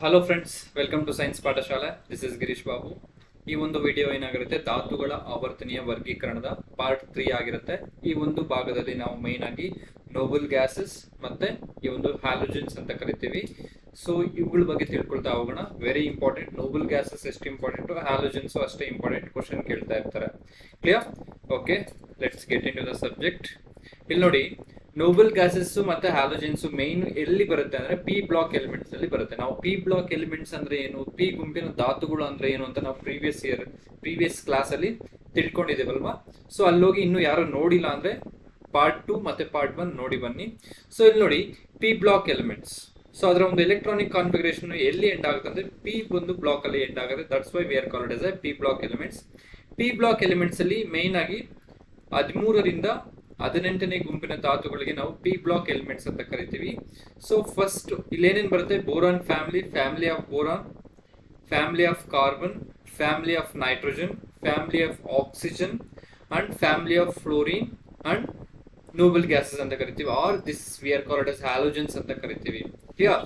Hello friends, welcome to science ಪಾಠಶಾಲೆ. This is Girish Babu. ಈ ಒಂದು ವಿಡಿಯೋ ಏನಾಗಿರುತ್ತೆ, ಧಾತುಗಳ ಆವರ್ತನೀಯ ವರ್ಗೀಕರಣದ ಪಾರ್ಟ್ 3 ಆಗಿರುತ್ತೆ. ಈ ಒಂದು ಭಾಗದಲ್ಲಿ ನಾವು ಮೈನ್ ಆಗಿ ನೋಬಲ್ ಗ್ಯಾಸಸ್ ಮತ್ತೆ ಈ ಒಂದು ಹ್ಯಾಲೋಜನ್ಸ್ ಅಂತ ಕರಿತೀವಿ. ಸೊ ಇವುಗಳ ಬಗ್ಗೆ ತಿಳ್ಕೊಳ್ತಾ ಹೋಗೋಣ. Very important. ನೋಬಲ್ ಗ್ಯಾಸಸ್ ಎಷ್ಟು ಇಂಪಾರ್ಟೆಂಟ್, ಹ್ಯಾಲೋಜನ್ಸ್ ಅಷ್ಟೇ ಇಂಪಾರ್ಟೆಂಟ್. ಕ್ವಶನ್ ಕೇಳ್ತಾ ಇರ್ತಾರೆ. Clear? Okay, let's get into the subject. ಇಲ್ಲಿ ನೋಡಿ, ನೋಬಲ್ ಗ್ಯಾಸಸ್ ಮತ್ತೆ ಹ್ಯಾಲೋಜನ್ಸ್ ಮೇನ್ ಎಲ್ಲಿ ಬರುತ್ತೆ ಅಂದ್ರೆ ಪಿ ಬ್ಲಾಕ್ ಎಲಿಮೆಂಟ್ಸ್ ಅಲ್ಲಿ ಬರುತ್ತೆ. ನಾವು ಪಿ ಬ್ಲಾಕ್ ಎಲಿಮೆಂಟ್ಸ್ ಅಂದ್ರೆ ಏನು, ಪಿ ಗುಂಪಿನ ಧಾತುಗಳು ಅಂದ್ರೆ ಏನು ಅಂತ ನಾವು ಪ್ರೀವಿಯಸ್ ಕ್ಲಾಸ್ ಅಲ್ಲಿ ತಿಳ್ಕೊಂಡಿದ್ದೇವಲ್ವಾ. ಸೊ ಅಲ್ಲೋಗಿ ಇನ್ನು ಯಾರು ನೋಡಿಲ್ಲ ಅಂದ್ರೆ ಪಾರ್ಟ್ 2 ಮತ್ತೆ ಪಾರ್ಟ್ 1 ನೋಡಿ ಬನ್ನಿ. ಸೊ ಇಲ್ಲಿ ನೋಡಿ, ಪಿ ಬ್ಲಾಕ್ ಎಲಿಮೆಂಟ್ಸ್. ಸೊ ಅದರ ಒಂದು ಎಲೆಕ್ಟ್ರಾನಿಕ್ ಕಾನ್ಫಿಗರೇಷನ್ ಎಲ್ಲಿ ಎಂಡ್ ಆಗುತ್ತೆ ಅಂದ್ರೆ ಪಿ ಒಂದು ಬ್ಲಾಕ್ ಅಲ್ಲಿ ಎಂಡ್ ಆಗುತ್ತೆ. That's why we are called as a P block elements. P block elements ಅಲ್ಲಿ ಮೇನ್ ಆಗಿ 13ರಿಂದ 18ನೇ ಗುಂಪಿನ ಧಾತುಗಳಿಗೆ ನಾವು ಪಿ ಬ್ಲಾಕ್ ಎಲಿಮೆಂಟ್ಸ್ ಅಂತ ಕರಿತೀವಿ. ಸೊ ಫಸ್ಟ್ ಇಲ್ಲಿ ಏನೇನು ಬರುತ್ತೆ, boron family, family of boron, family of carbon, family of nitrogen, family of oxygen and family of fluorine and noble gases ಅಂತ ಕರಿತೀವಿ. Are this we are called as halogens ಅಂತ ಕರಿತೀವಿ. Clear?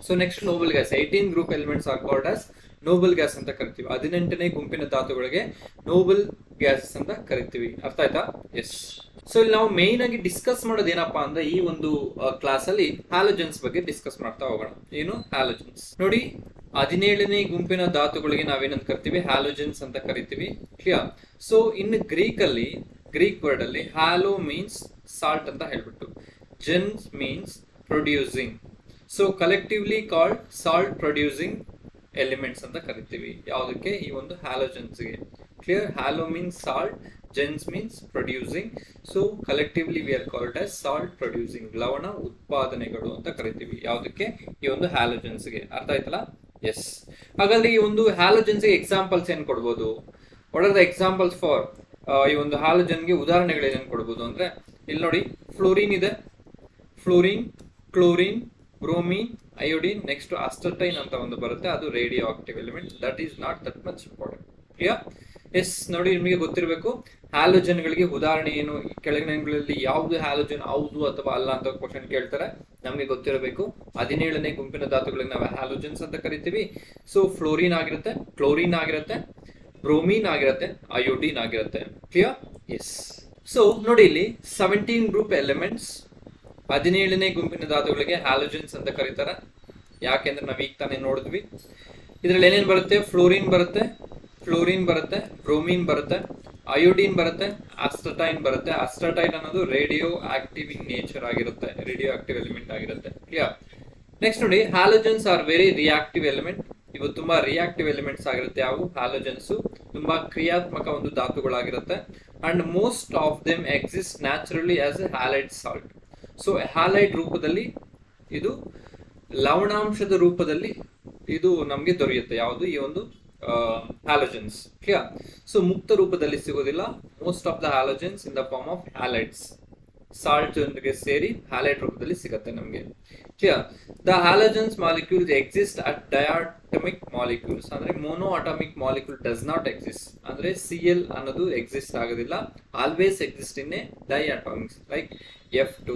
So next noble gas. 18 group elements are called as noble gas ಅಂತ ಕರಿತೀವಿ. 18ನೇ ಗುಂಪಿನ ಧಾತುಗಳಿಗೆ Nobel gases ಅಂತ ಕರಿತೀವಿ. ಅರ್ಥ ಆಯ್ತಾ? ಎಸ್. ಸೊ ಇಲ್ಲಿ ನಾವು ಮೇನ್ ಆಗಿ ಡಿಸ್ಕಸ್ ಮಾಡೋದು ಏನಪ್ಪಾ ಅಂದ್ರೆ ಈ ಒಂದು ಕ್ಲಾಸ್ ಅಲ್ಲಿ ಹ್ಯಾಲೋಜನ್ಸ್ ಬಗ್ಗೆ ಡಿಸ್ಕಸ್ ಮಾಡ್ತಾ ಹೋಗೋಣ. ಏನು ಹ್ಯಾಲೋಜನ್ಸ್? ನೋಡಿ, 17ನೇ ಗುಂಪಿನ ಧಾತುಗಳಿಗೆ ನಾವೇನಂತ ಕರಿತೀವಿ, ಹ್ಯಾಲೋಜನ್ಸ್ ಅಂತ ಕರಿತೀವಿ. ಕ್ಲಿಯರ್? ಸೊ ಇನ್ನು ಗ್ರೀಕ್ ವರ್ಡ್ ಅಲ್ಲಿ ಹ್ಯಾಲೋ ಮೀನ್ಸ್ ಸಾಲ್ಟ್ ಅಂತ ಹೇಳ್ಬಿಟ್ಟು, gens means producing. So collectively called salt producing elements ಅಂತ ಕರಿತೀವಿ. ಯಾವುದಕ್ಕೆ? ಈ ಒಂದು ಹ್ಯಾಲೋಜನ್ಸ್ಗೆ. Clear? Halo means salt, gens means producing. So collectively we are called as salt producing, ಲವಣ ಉತ್ಪಾದನೆಗಳು ಅಂತ ಕರಿತೀವಿ. ಯಾವುದಕ್ಕೆ? ಈ ಒಂದು ಹ್ಯಾಲೋಜನ್ಸ್ಗೆ. ಅರ್ಥ ಆಯ್ತಲ್ಲ? ಎಸ್. ಹಾಗಾದ್ರೆ ಈ ಒಂದು ಹ್ಯಾಲೋಜನ್ಸ್ಗೆ ಎಕ್ಸಾಂಪಲ್ಸ್ ಏನ್ ಕೊಡ್ಬೋದು? What are the examples for ಈ ಒಂದು ಹ್ಯಾಲೋಜನ್ಗೆ ಉದಾಹರಣೆಗಳು ಏನೇನು ಕೊಡ್ಬೋದು ಅಂದ್ರೆ, ಇಲ್ಲಿ ನೋಡಿ, ಫ್ಲೋರಿನ್ ಇದೆ, fluorine, chlorine, bromine, iodine, next astatine ಅಂತ ಒಂದು ಬರುತ್ತೆ, ಅದು radio active element. That is not that much important. Clear? Yes. ನೋಡಿ, ನಿಮಗೆ ಗೊತ್ತಿರಬೇಕು ಹ್ಯಾಲೋಜನ್ಗಳಿಗೆ ಉದಾಹರಣೆ ಏನು, ಕೆಳಗಿನಗಳಲ್ಲಿ ಯಾವುದು ಹ್ಯಾಲೋಜನ್ ಹೌದು ಅಥವಾ ಅಲ್ಲ ಅಂತ ಕ್ವಶನ್ ಕೇಳ್ತಾರೆ. ನಮಗೆ ಗೊತ್ತಿರಬೇಕು 17ನೇ ಗುಂಪಿನ ಧಾತುಗಳಿಗೆ ನಾವು ಹ್ಯಾಲೋಜನ್ಸ್ ಅಂತ ಕರಿತೀವಿ. ಸೊ ಫ್ಲೋರಿನ್ ಆಗಿರುತ್ತೆ, ಕ್ಲೋರಿನ್ ಆಗಿರುತ್ತೆ, ಬ್ರೋಮಿನ್ ಆಗಿರುತ್ತೆ, ಅಯೋಡಿನ್ ಆಗಿರುತ್ತೆ. ಕ್ಲಿಯರ್? ಎಸ್. ಸೊ ನೋಡಿ, ಇಲ್ಲಿ 17 ಗ್ರೂಪ್ ಎಲಿಮೆಂಟ್ಸ್ 17ನೇ ಗುಂಪಿನ ಧಾತುಗಳಿಗೆ ಹ್ಯಾಲೋಜನ್ಸ್ ಅಂತ ಕರೀತಾರೆ. ಯಾಕೆಂದ್ರೆ ನಾವು ಈಗ ತಾನೇ ನೋಡಿದ್ವಿ. ಇದ್ರಲ್ಲಿ ಏನೇನು ಬರುತ್ತೆ? ಫ್ಲೋರಿನ್ ಬರುತ್ತೆ, ಬ್ರೋಮಿನ್ ಬರುತ್ತೆ, ಅಯೋಡಿನ್ ಬರುತ್ತೆ, ಅಸ್ಟಟೈನ್ ಬರುತ್ತೆ. ಅಸ್ಟಟೈನ್ ಅನ್ನೋದು ರೇಡಿಯೋ ಆಕ್ಟಿವ್ ಇನ್ ನೇಚರ್ ಆಗಿರುತ್ತೆ, ರೇಡಿಯೋ ಆಕ್ಟಿವ್ ಎಲಿಮೆಂಟ್ ಆಗಿರುತ್ತೆ. ಕ್ಲಿಯರ್? ನೆಕ್ಸ್ಟ್ ನೋಡಿ, halogens are very reactive element. ಇವು ತುಂಬಾ ರಿಯಾಕ್ಟಿವ್ ಎಲಿಮೆಂಟ್ಸ್ ಆಗಿರುತ್ತೆ. ಯಾವ ಹ್ಯಾಲೋಜನ್ಸ್ ತುಂಬಾ ಕ್ರಿಯಾತ್ಮಕ ಒಂದು ಧಾತುಗಳಾಗಿರುತ್ತೆ. And most of them exist naturally as a halide salt. So halide ರೂಪದಲ್ಲಿ, ಇದು ಲವಣಾಂಶದ ರೂಪದಲ್ಲಿ ಇದು ನಮಗೆ ದೊರೆಯುತ್ತೆ. ಯಾವುದು? ಈ ಒಂದು ಹ್ಯಾಲೋಜನ್ಸ್. ಕ್ಲಿಯರ್? ಸೊ ಮುಕ್ತ ರೂಪದಲ್ಲಿ ಸಿಗೋದಿಲ್ಲ. Most of the halogens in the form of halides, salt ಜೊತೆಗೆ ಸೇರಿ ಹ್ಯಾಲೈಡ್ ರೂಪದಲ್ಲಿ ಸಿಗುತ್ತೆ ನಮಗೆ. Clear? The halogens molecules exist at diatomic molecules. ಅಂದ್ರೆ mono atomic molecule does not exist. ಅಂದ್ರೆ Cl ಅನ್ನೋದು ಎಕ್ಸಿಸ್ಟ್ ಆಗೋದಿಲ್ಲ. Always exist in a diatomics like F2,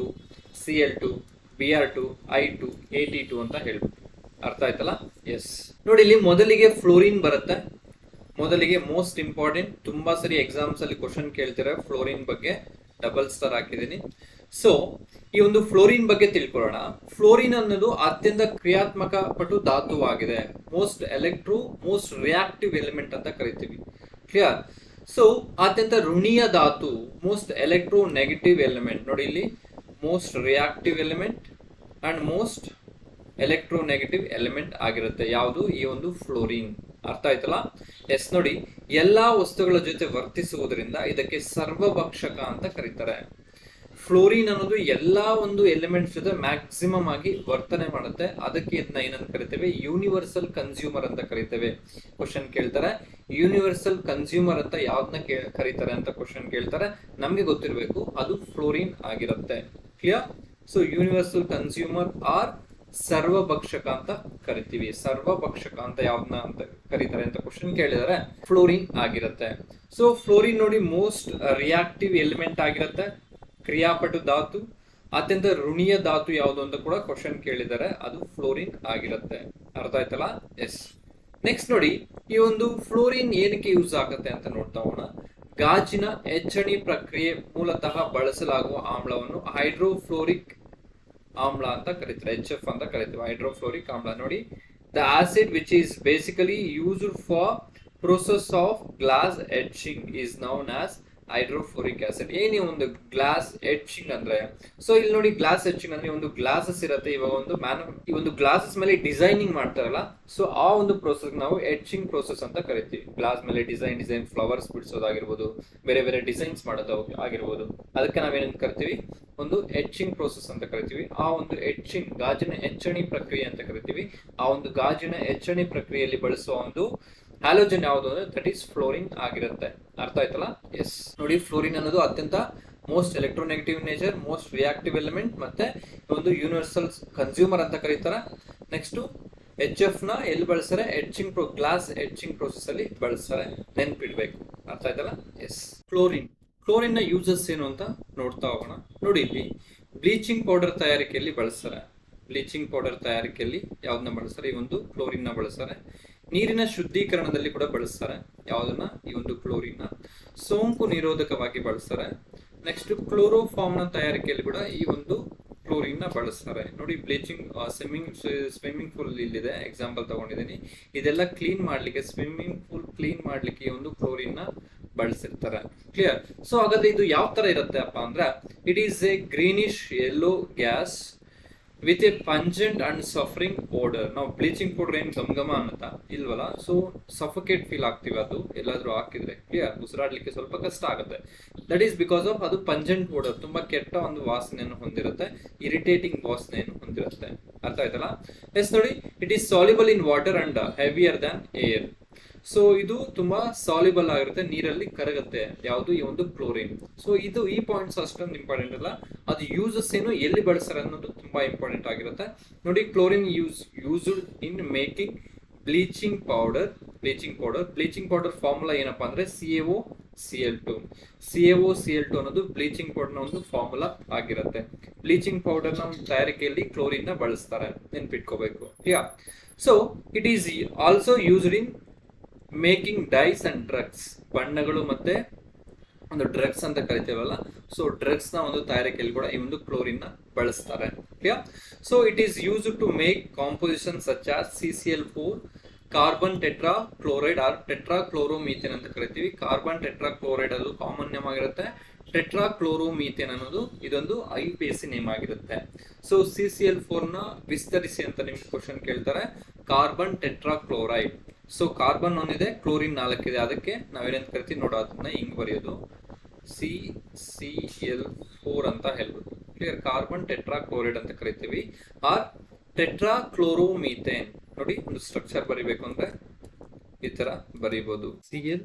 Cl2, Br2, I2, At2 ಅಂತ ಹೇಳ್ಬಿಟ್ಟು. ಅರ್ಥ ಆಯ್ತಲ್ಲ? ಎಸ್. ನೋಡಿ, ಇಲ್ಲಿ ಮೊದಲಿಗೆ ಫ್ಲೋರಿನ್ ಬರುತ್ತೆ. ಮೊದಲಿಗೆ ಮೋಸ್ಟ್ ಇಂಪಾರ್ಟೆಂಟ್, ತುಂಬಾ ಸರಿ ಎಕ್ಸಾಮ್ಸ್ ಅಲ್ಲಿ ಕ್ವಶನ್ ಕೇಳ್ತಾರೆ ಫ್ಲೋರಿನ್ ಬಗ್ಗೆ. ಡಬಲ್ ಸ್ಟಾರ್ ಹಾಕಿದ್ದೀನಿ. ಸೊ ಈ ಒಂದು ಫ್ಲೋರಿನ್ ಬಗ್ಗೆ ತಿಳ್ಕೊಳ್ಳೋಣ. ಫ್ಲೋರಿನ್ ಅನ್ನೋದು ಅತ್ಯಂತ ಕ್ರಿಯಾತ್ಮಕ ಪಟು ಧಾತುವಾಗಿದೆ. ಮೋಸ್ಟ್ ರಿಯಾಕ್ಟಿವ್ ಎಲಿಮೆಂಟ್ ಅಂತ ಕರಿತೀವಿ. ಕ್ಲಿಯರ್? ಸೊ ಅತ್ಯಂತ ಋಣೀಯ ಧಾತು, ಮೋಸ್ಟ್ ಎಲೆಕ್ಟ್ರೋ ನೆಗೆಟಿವ್ ಎಲಿಮೆಂಟ್. ನೋಡಿ, ಇಲ್ಲಿ most reactive element and most electro negative element ಆಗಿರುತ್ತೆ. ಯಾವುದು? ಈ ಒಂದು ಫ್ಲೋರಿನ್. ಅರ್ಥ ಆಯ್ತಲ್ಲ? ಎಸ್. ನೋಡಿ, ಎಲ್ಲಾ ವಸ್ತುಗಳ ಜೊತೆ ವರ್ತಿಸುವುದರಿಂದ ಇದಕ್ಕೆ ಸರ್ವಭಕ್ಷಕ ಅಂತ ಕರೀತಾರೆ. ಫ್ಲೋರಿನ್ ಅನ್ನೋದು ಎಲ್ಲಾ ಒಂದು ಎಲಿಮೆಂಟ್ಸ್ ಜೊತೆ ಮ್ಯಾಕ್ಸಿಮಮ್ ಆಗಿ ವರ್ತನೆ ಮಾಡುತ್ತೆ. ಅದಕ್ಕೆ ಇದನ್ನ ಏನಂತ ಕರಿತೇವೆ? ಯೂನಿವರ್ಸಲ್ ಕನ್ಸ್ಯೂಮರ್ ಅಂತ ಕರಿತೇವೆ. ಕ್ವಶನ್ ಕೇಳ್ತಾರೆ, ಯೂನಿವರ್ಸಲ್ ಕನ್ಸ್ಯೂಮರ್ ಅಂತ ಯಾವ್ದನ್ನ ಕರೀತಾರೆ ಅಂತ ಕ್ವಶನ್ ಕೇಳ್ತಾರೆ. ನಮ್ಗೆ ಗೊತ್ತಿರಬೇಕು ಅದು ಫ್ಲೋರಿನ್ ಆಗಿರುತ್ತೆ. Clear? So universal consumer or ಸರ್ವಭಕ್ಷಕ ಅಂತ ಕರಿತೀವಿ. ಸರ್ವಭಕ್ಷಕ ಅಂತ ಯಾವ್ದನ್ನ ಅಂತ ಕರೀತಾರೆ ಅಂತ ಕ್ವಶನ್ ಕೇಳಿದರೆ ಫ್ಲೋರಿನ್ ಆಗಿರುತ್ತೆ. ಸೊ ಫ್ಲೋರಿನ್ ನೋಡಿ, ಮೋಸ್ಟ್ ರಿಯಾಕ್ಟಿವ್ ಎಲಿಮೆಂಟ್ ಆಗಿರುತ್ತೆ, ಕ್ರಿಯಾಪಟು ಧಾತು. ಅತ್ಯಂತ ಋಣೀಯ ಧಾತು ಯಾವುದು ಅಂತ ಕೂಡ ಕ್ವಶನ್ ಕೇಳಿದ್ದಾರೆ, ಅದು ಫ್ಲೋರಿನ್ ಆಗಿರುತ್ತೆ. ಅರ್ಥ ಆಯ್ತಲ್ಲ? ಎಸ್. ನೆಕ್ಸ್ಟ್ ನೋಡಿ, ಈ ಒಂದು ಫ್ಲೋರಿನ್ ಏನಕ್ಕೆ ಯೂಸ್ ಆಗುತ್ತೆ ಅಂತ ನೋಡ್ತಾ ಹೋಗೋಣ. ಗಾಜಿನ ಎಚ್ಚಣಿ ಪ್ರಕ್ರಿಯೆ ಮೂಲತಃ ಬಳಸಲಾಗುವ ಆಮ್ಲವನ್ನು ಹೈಡ್ರೋಫ್ಲೋರಿಕ್ ಆಮ್ಲ ಅಂತ ಕರೀತಾರೆ, HF ಅಂತ ಕರಿತೀವಿ, ಹೈಡ್ರೋಫ್ಲೋರಿಕ್ ಆಮ್ಲ. ನೋಡಿ, the acid which is basically used for process of glass etching is known as hydrofluoric acid. ಏನೇ ಒಂದು ಗ್ಲಾಸ್ ಎಚ್ಚಿಂಗ್ ಅಂದ್ರೆ, ಸೊ ಇಲ್ಲಿ ನೋಡಿ ಗ್ಲಾಸ್ ಎಚ್ಚಿಂಗ್ ಅಂದ್ರೆ ಒಂದು ಗ್ಲಾಸಸ್ ಇರುತ್ತೆ, ಇವಾಗ ಒಂದು ಈ ಒಂದು ಗ್ಲಾಸಸ್ ಮೇಲೆ ಡಿಸೈನಿಂಗ್ ಮಾಡ್ತಾರಲ್ಲ, ಸೊ ಆ ಒಂದು ಪ್ರೋಸೆಸ್ ನಾವು ಎಚ್ಚಿಂಗ್ ಪ್ರೋಸೆಸ್ ಅಂತ ಕರಿತೀವಿ. ಗ್ಲಾಸ್ ಮೇಲೆ ಡಿಸೈನ್ ಫ್ಲವರ್ಸ್ ಬಿಡಿಸೋದಾಗಿರ್ಬೋದು, ಬೇರೆ ಬೇರೆ ಡಿಸೈನ್ಸ್ ಮಾಡೋದು ಆಗಿರ್ಬೋದು, ಅದಕ್ಕೆ ನಾವೇನಂತ ಕರಿತೀವಿ, ಒಂದು ಎಚ್ಚಿಂಗ್ ಪ್ರೋಸೆಸ್ ಅಂತ ಕರಿತೀವಿ. ಆ ಒಂದು ಎಚ್ಚಿಂಗ್, ಗಾಜಿನ ಎಚ್ಚಣಿ ಪ್ರಕ್ರಿಯೆ ಅಂತ ಕರಿತೀವಿ. ಆ ಒಂದು ಗಾಜಿನ ಎಚ್ಚಣಿ ಪ್ರಕ್ರಿಯೆಯಲ್ಲಿ ಬಳಸುವ ಒಂದು ಹ್ಯಾಲೋಜನ್ ಯಾವುದು ಅಂದ್ರೆ ದಟ್ ಈಸ್ ಫ್ಲೋರಿನ್ ಆಗಿರುತ್ತೆ. ಅರ್ಥ ಆಯ್ತಲ್ಲ? ಎಸ್. ನೋಡಿ, ಫ್ಲೋರಿನ್ ಅನ್ನೋದು ಅತ್ಯಂತ most electronegative nature, most reactive element, ಮತ್ತೆ ಒಂದು ಯೂನಿವರ್ಸಲ್ ಕನ್ಸ್ಯೂಮರ್ ಅಂತ ಕರೀತಾರೆ. ನೆಕ್ಸ್ಟ್ HF ನ ಎಲ್ಲಿ ಬಳಸ್ತಾರೆ? ಗ್ಲಾಸ್ ಎಚ್ಚಿಂಗ್ ಪ್ರೋಸೆಸ್ ಅಲ್ಲಿ ಬಳಸ್ತಾರೆ, ನೆನ್ಪಿಡ್ಬೇಕು. ಅರ್ಥ ಆಯ್ತಲ್ಲ? ಎಸ್. ಫ್ಲೋರಿನ್ ನ ಯೂಸಸ್ ಏನು ಅಂತ ನೋಡ್ತಾ ಹೋಗೋಣ. ನೋಡಿ, ಇಲ್ಲಿ ಬ್ಲೀಚಿಂಗ್ ಪೌಡರ್ ತಯಾರಿಕೆಯಲ್ಲಿ ಬಳಸ್ತಾರೆ. ಬ್ಲೀಚಿಂಗ್ ಪೌಡರ್ ತಯಾರಿಕೆಯಲ್ಲಿ ಯಾವ್ದನ್ನ ಬಳಸ್ತಾರೆ? ಈ ಒಂದು ಫ್ಲೋರಿನ್ ನ ಬಳಸ್ತಾರೆ. ನೀರಿನ ಶುದ್ಧೀಕರಣದಲ್ಲಿ ಕೂಡ ಬಳಸ್ತಾರೆ. ಯಾವುದನ್ನ? ಈ ಒಂದು ಕ್ಲೋರಿನ್ ನ. ಸೋಂಕು ನಿರೋಧಕವಾಗಿ ಬಳಸ್ತಾರೆ. ನೆಕ್ಸ್ಟ್ ಕ್ಲೋರೋಫಾರ್ಮ್ ನ ತಯಾರಿಕೆಯಲ್ಲಿ ಕೂಡ ಈ ಒಂದು ಕ್ಲೋರಿನ್ ನ ಬಳಸ್ತಾರೆ. ನೋಡಿ, ಬ್ಲೀಚಿಂಗ್ ಸ್ವಿಮ್ಮಿಂಗ್ ಪೂಲ್ ಇಲ್ಲಿದೆ, ಎಕ್ಸಾಂಪಲ್ ತಗೊಂಡಿದ್ದೀನಿ. ಇದೆಲ್ಲ ಕ್ಲೀನ್ ಮಾಡ್ಲಿಕ್ಕೆ, ಸ್ವಿಮ್ಮಿಂಗ್ ಪೂಲ್ ಕ್ಲೀನ್ ಮಾಡ್ಲಿಕ್ಕೆ ಈ ಒಂದು ಕ್ಲೋರಿನ್ ನ ಬಳಸಿರ್ತಾರೆ. ಕ್ಲಿಯರ್? ಸೊ ಹಾಗಾದ್ರೆ ಇದು ಯಾವ ತರ ಇರುತ್ತೆ ಅಪ್ಪ ಅಂದ್ರೆ, it is a greenish yellow gas with a pungent and suffering odour. ನಾವು ಬ್ಲೀಚಿಂಗ್ ಪೌಡರ್ ಏನ್ ಗಮಗಮ ಅನ್ನತ್ತಾ ಇಲ್ವಲ್ಲ, ಸೊ ಸಫೋಕೇಟ್ ಫೀಲ್ ಆಗ್ತೀವಿ ಅದು ಎಲ್ಲಾದ್ರೂ ಹಾಕಿದ್ರೆ. ಕ್ಲಿಯರ್? ಉಸಿರಾಡ್ಲಿಕ್ಕೆ ಸ್ವಲ್ಪ ಕಷ್ಟ ಆಗುತ್ತೆ. ದಟ್ ಈಸ್ ಬಿಕಾಸ್ ಆಫ್ ಅದು ಪಂಜೆಂಟ್ ಓಡರ್, ತುಂಬಾ ಕೆಟ್ಟ ಒಂದು ವಾಸನೆಯನ್ನು ಹೊಂದಿರುತ್ತೆ, ಇರಿಟೇಟಿಂಗ್ ವಾಸನೆಯನ್ನು ಹೊಂದಿರುತ್ತೆ. ಅರ್ಥ ಆಯ್ತಲ್ಲ? ಎಸ್. ನೋಡಿ, it is soluble in water and heavier than air. So ಇದು ತುಂಬಾ ಸಾಲ್ಯುಬಲ್ ಆಗಿರುತ್ತೆ, ನೀರಲ್ಲಿ ಕರಗುತ್ತೆ. ಯಾವುದು? ಈ ಒಂದು ಕ್ಲೋರಿನ್. ಸೊ ಈ ಪಾಯಿಂಟ್ಸ್ ಅಷ್ಟೊಂದು ಇಂಪಾರ್ಟೆಂಟ್ ಅಲ್ಲ, ಅದು ಯೂಸಸ್ ಏನು, ಎಲ್ಲಿ ಬಳಸ್ತಾರೆ ಅನ್ನೋದು ತುಂಬಾ ಇಂಪಾರ್ಟೆಂಟ್ ಆಗಿರುತ್ತೆ. ನೋಡಿ, chlorine used in making bleaching powder. Bleaching powder formula ಏನಪ್ಪಾ ಅಂದ್ರೆ CaOCl2. CaOCl2 ಅನ್ನೋದು ಬ್ಲೀಚಿಂಗ್ ಪೌಡರ್ ನ ಒಂದು ಫಾರ್ಮುಲಾ ಆಗಿರುತ್ತೆ. ಬ್ಲೀಚಿಂಗ್ ಪೌಡರ್ ನ ತಯಾರಿಕೆಯಲ್ಲಿ ಕ್ಲೋರಿನ್ ನ ಬಳಸ್ತಾರೆ, ನೆನ್ಪಿಟ್ಕೋಬೇಕು. So it is also used in making dyes and drugs. ಬಣ್ಣಗಳು ಮತ್ತೆ ಒಂದು ಡ್ರಗ್ಸ್ ಅಂತ ಕರಿತೇವಲ್ಲ, ಸೊ ಡ್ರಗ್ಸ್ ನ ಒಂದು ತಯಾರಿಕೆಯಲ್ಲಿ ಕೂಡ ಈ ಒಂದು ಕ್ಲೋರಿನ್ ನ ಬಳಸ್ತಾರೆ. So it is used to make composition such as CCl4, carbon tetrachloride or tetrachloromethane ಅಂತ ಕರಿತೀವಿ. ಕಾರ್ಬನ್ ಟೆಟ್ರಾ ಕ್ಲೋರೈಡ್ ಅದು ಕಾಮನ್ ನೇಮ್ ಆಗಿರುತ್ತೆ. ಟೆಟ್ರಾ ಕ್ಲೋರೋಮೀಥೇನ್ ಅನ್ನೋದು ಇದೊಂದು IUPAC ನೇಮ್ ಆಗಿರುತ್ತೆ. ಸೊ CCl4 ನ ವಿಸ್ತರಿಸಿ ಅಂತ ನಿಮ್ಗೆ ಕ್ವಶನ್ ಕೇಳ್ತಾರೆ, carbon tetra chloride. So carbon ಒಂದಿದೆ, ಕ್ಲೋರಿನ್ 4 ಇದೆ, ಅದಕ್ಕೆ ನಾವೇನಂತ ಕರಿತೀವಿ ನೋಡೋ, ಅದನ್ನ ಹಿಂಗ್ ಬರೆಯೋದು CCl4 ಅಂತ ಹೇಳ್ಬಿಟ್ಟು. ಕ್ಲಿಯರ್? ಕಾರ್ಬನ್ ಟೆಟ್ರಾ ಕ್ಲೋರೈಡ್ ಅಂತ ಕರಿತೀವಿ, ಆರ್ ಟೆಟ್ರಾ ಕ್ಲೋರೋಮೀಥೇನ್. ನೋಡಿ, ಒಂದು ಸ್ಟ್ರಕ್ಚರ್ ಬರಿಬೇಕು ಅಂದ್ರೆ ಈ ತರ ಬರೀಬಹುದು, Cl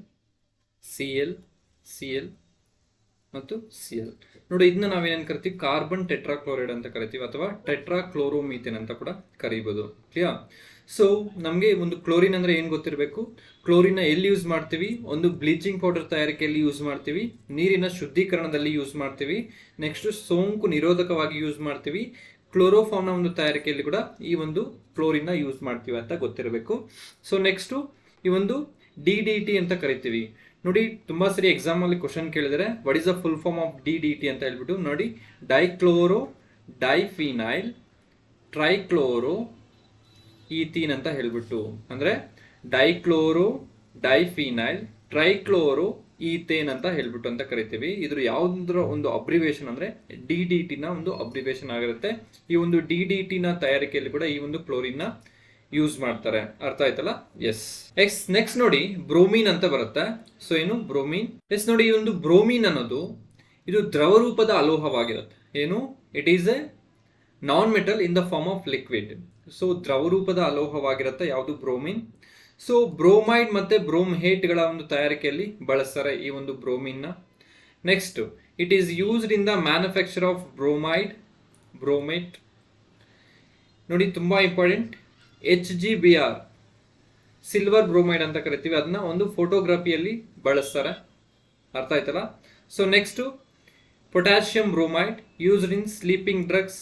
ಮತ್ತು Cl. ನೋಡಿ, ಇದನ್ನ ನಾವೇನ್ ಕರಿತೀವಿ? ಕಾರ್ಬನ್ ಟೆಟ್ರಾ ಕ್ಲೋರೈಡ್ ಅಂತ ಕರಿತೀವಿ, ಅಥವಾ ಟೆಟ್ರಾ ಕ್ಲೋರೋಮೀಥೇನ್ ಅಂತ ಕೂಡ ಕರಿಬಹುದು. ಕ್ಲಿಯರ್? ಸೊ ನಮಗೆ ಒಂದು ಕ್ಲೋರಿನ್ ಅಂದ್ರೆ ಏನ್ ಗೊತ್ತಿರಬೇಕು. ಕ್ಲೋರಿನ್ ಎಲ್ಲಿ ಯೂಸ್ ಮಾಡ್ತೀವಿ? ಒಂದು ಬ್ಲೀಚಿಂಗ್ ಪೌಡರ್ ತಯಾರಿಕೆಯಲ್ಲಿ ಯೂಸ್ ಮಾಡ್ತೀವಿ, ನೀರಿನ ಶುದ್ಧೀಕರಣದಲ್ಲಿ ಯೂಸ್ ಮಾಡ್ತೀವಿ, ನೆಕ್ಸ್ಟ್ ಸೋಂಕು ನಿರೋಧಕವಾಗಿ ಯೂಸ್ ಮಾಡ್ತೀವಿ, ಕ್ಲೋರೋಫಾರ್ಮ್ ನ ಒಂದು ತಯಾರಿಕೆಯಲ್ಲಿ ಕೂಡ ಈ ಒಂದು ಕ್ಲೋರಿನ್ ನ ಯೂಸ್ ಮಾಡ್ತೀವಿ ಅಂತ ಗೊತ್ತಿರಬೇಕು. ಸೊ ನೆಕ್ಸ್ಟ್ ಈ ಒಂದು DDT ಅಂತ ಕರಿತೀವಿ. ನೋಡಿ, ತುಂಬಾ ಸರಿ ಎಕ್ಸಾಮ್ ಅಲ್ಲಿ ಕ್ವಶನ್ ಕೇಳಿದರೆ what is the full form of DDT ಅಂತ ಹೇಳ್ಬಿಟ್ಟು. ನೋಡಿ, ಡೈಕ್ಲೋರೋ ಡೈಫಿನೈಲ್ ಟ್ರೈಕ್ಲೋರೋ ಈಥೀನ್ ಅಂತ ಹೇಳ್ಬಿಟ್ಟು, ಅಂದ್ರೆ ಡೈಕ್ಲೋರೋ ಡೈಫಿನೈಲ್ ಟ್ರೈಕ್ಲೋರೋ ಈಥೇನ್ ಅಂತ ಹೇಳ್ಬಿಟ್ಟು ಅಂತ ಕರಿತೀವಿ. ಇದ್ರ ಯಾವ್ದ್ರ ಒಂದು ಅಬ್ರಿವೇಶನ್ ಅಂದ್ರೆ DDT ನ ಒಂದು ಅಬ್ರಿವೇಶನ್ ಆಗಿರುತ್ತೆ. ಈ ಒಂದು DDT ನ ತಯಾರಿಕೆಯಲ್ಲಿ ಕೂಡ ಈ ಒಂದು ಕ್ಲೋರಿನ್ ನ ಯೂಸ್ ಮಾಡ್ತಾರೆ. ಅರ್ಥ ಆಯ್ತಲ್ಲ? ಎಸ್. ನೆಕ್ಸ್ಟ್ ನೋಡಿ, ಬ್ರೋಮೀನ್ ಅಂತ ಬರುತ್ತೆ. ಸೊ ಏನು? ಬ್ರೋಮೀನ್. ಎಸ್. ನೋಡಿ, ಈ ಒಂದು ಬ್ರೋಮೀನ್ ಅನ್ನೋದು ಇದು ದ್ರವ ರೂಪದ ಅಲೋಹವಾಗಿರುತ್ತೆ. ಏನು? It is a non metal in the form of liquid. So ದ್ರವ ರೂಪದ ಅಲೋಹವಾಗಿರುತ್ತೆ ಯಾವುದು? ಬ್ರೋಮೀನ್. ಸೊ ಬ್ರೋಮೈಡ್ ಮತ್ತೆ ಬ್ರೋಮ್ಹೇಟ್ಗಳ ಒಂದು ತಯಾರಿಕೆಯಲ್ಲಿ ಬಳಸ್ತಾರೆ ಈ ಒಂದು ಬ್ರೋಮೀನ್ ನ. Next, it is used in the manufacture of bromate. ನೋಡಿ, ತುಂಬಾ ಇಂಪಾರ್ಟೆಂಟ್, HGBr ಸಿಲ್ವರ್ ಬ್ರೋಮೈಡ್ ಅಂತ ಕರಿತೀವಿ, ಅದನ್ನ ಒಂದು ಫೋಟೋಗ್ರಫಿಯಲ್ಲಿ ಬಳಸ್ತಾರೆ. ಅರ್ಥ ಆಯ್ತಲ್ಲ? So next, potassium bromide, used in sleeping drugs,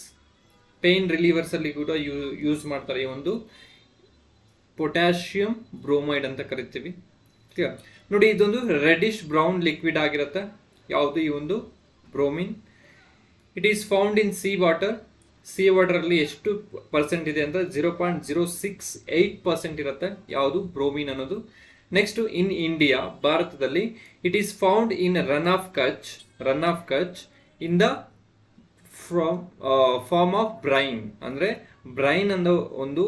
pain relievers ಅಲ್ಲಿ ಕೂಡ ಯೂಸ್ ಮಾಡ್ತಾರೆ ಈ ಒಂದು ಪೊಟ್ಯಾಷಿಯಂ ಬ್ರೋಮೈಡ್ ಅಂತ ಕರಿತೀವಿ. ಕ್ಲಿಯರ್? ನೋಡಿ, ಇದೊಂದು ರೆಡಿಶ್ ಬ್ರೌನ್ ಲಿಕ್ವಿಡ್ ಆಗಿರುತ್ತೆ. ಯಾವುದು ಈ ಒಂದು bromine. It is found in sea water. Sea water ಅಲ್ಲಿ ಎಷ್ಟು ಪರ್ಸೆಂಟ್ ಇದೆ ಅಂತ 0.068% ಇರುತ್ತೆ ಯಾವುದು ಬ್ರೋಮಿನ್ ಅನ್ನೋದು. ನೆಕ್ಸ್ಟ್ ಇನ್ ಇಂಡಿಯಾ, ಭಾರತದಲ್ಲಿ it is found in run of Kutch in the form of brine. ಅಂದ್ರೆ ಬ್ರೈನ್ ಅನ್ನೋ ಒಂದು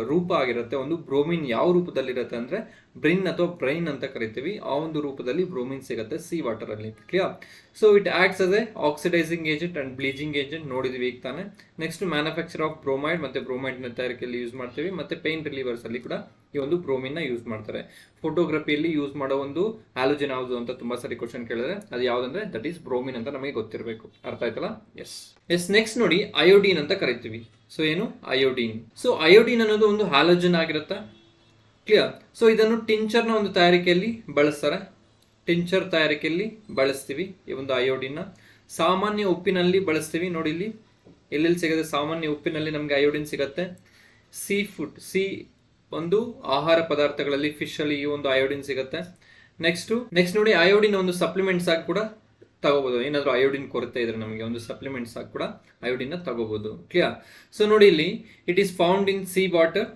ರೂಪ ಆಗಿರುತ್ತೆ. ಒಂದು ಬ್ರೋಮಿನ್ ಯಾವ ರೂಪದಲ್ಲಿರುತ್ತೆ ಅಂದ್ರೆ ಬ್ರಿನ್ ಅಥವಾ ಬ್ರೈನ್ ಅಂತ ಕರಿತೀವಿ. ಆ ಒಂದು ರೂಪದಲ್ಲಿ ಬ್ರೋಮಿನ್ ಸಿಗುತ್ತೆ ಸಿ ವಾಟರ್ ಅಲ್ಲಿ. Clear? So it acts as A oxidising agent and bleaching agent, ನೋಡಿದ್ವಿ ಈಗ ತಾನೆ. ನೆಕ್ಸ್ಟ್ ಮ್ಯಾನುಫ್ಯಾಕ್ಚರ್ ಆಫ್ ಬ್ರೋಮೈಡ್, ಮತ್ತೆ ಬ್ರೋಮೈಡ್ ನ ತಯಾರಿಕೆಯಲ್ಲಿ ಯೂಸ್ ಮಾಡ್ತೀವಿ. ಮತ್ತೆ ಪೇನ್ ರಿಲೀವರ್ಸ್ ಅಲ್ಲಿ ಕೂಡ ಈ ಒಂದು ಬ್ರೋಮಿನ್ ನ ಯೂಸ್ ಮಾಡ್ತಾರೆ. ಫೋಟೋಗ್ರಫಿಯಲ್ಲಿ ಯೂಸ್ ಮಾಡೋ ಒಂದು ಹ್ಯಾಲೋಜನ್ ಯಾವುದು ಅಂತ ತುಂಬಾ ಸರಿ ಕ್ವಶನ್ ಕೇಳಿದ್ರೆ ಅದು ಯಾವ್ದಂದ್ರೆ ದಟ್ ಈಸ್ ಬ್ರೋಮಿನ್ ಅಂತ ನಮಗೆ ಗೊತ್ತಿರಬೇಕು. ಅರ್ಥ ಆಯ್ತಲ್ಲ? ಎಸ್ ನೆಕ್ಸ್ಟ್ ನೋಡಿ, ಅಯೋಡಿನ್ ಅಂತ ಕರಿತೀವಿ. ಸೊ ಏನು ಅಯೋಡಿನ್? ಸೊ ಅಯೋಡಿನ್ ಅನ್ನೋದು ಒಂದು ಹ್ಯಾಲೋಜನ್ ಆಗಿರುತ್ತೆ. ಕ್ಲಿಯರ್? ಸೊ ಇದನ್ನು ಟಿಂಚರ್ ನ ಒಂದು ತಯಾರಿಕೆಯಲ್ಲಿ ಬಳಸ್ತಾರೆ. ಟಿಂಚರ್ ತಯಾರಿಕೆಯಲ್ಲಿ ಬಳಸ್ತೀವಿ ಈ ಒಂದು ಅಯೋಡಿನ್ ನ. ಸಾಮಾನ್ಯ ಉಪ್ಪಿನಲ್ಲಿ ಬಳಸ್ತೀವಿ. ನೋಡಿ ಇಲ್ಲಿ ಎಲ್ಲೆಲ್ಲಿ ಸಿಗುತ್ತೆ? ಸಾಮಾನ್ಯ ಉಪ್ಪಿನಲ್ಲಿ ನಮ್ಗೆ ಅಯೋಡಿನ್ ಸಿಗುತ್ತೆ. ಸೀ ಫುಡ್, ಒಂದು ಆಹಾರ ಪದಾರ್ಥಗಳಲ್ಲಿ, ಫಿಶ್ ಅಲ್ಲಿ ಈ ಒಂದು ಅಯೋಡಿನ್ ಸಿಗುತ್ತೆ. ನೆಕ್ಸ್ಟ್ ನೋಡಿ, ಅಯೋಡಿನ್ ಒಂದು ಸಪ್ಲಿಮೆಂಟ್ಸ್ ಆಗಿ ಕೂಡ ತಗೋಬಹುದು. ಏನಾದ್ರು ಅಯೋಡಿನ್ ಕೊರತೆ ಇದ್ರೆ ನಮಗೆ ಒಂದು ಸಪ್ಲಿಮೆಂಟ್ಸ್ ಆಗಿ ಕೂಡ ಅಯೋಡಿನ್ ತಗೋಬಹುದು. ಕ್ಲಿಯರ್? ಸೊ ನೋಡಿ ಇಲ್ಲಿ it is found in sea water.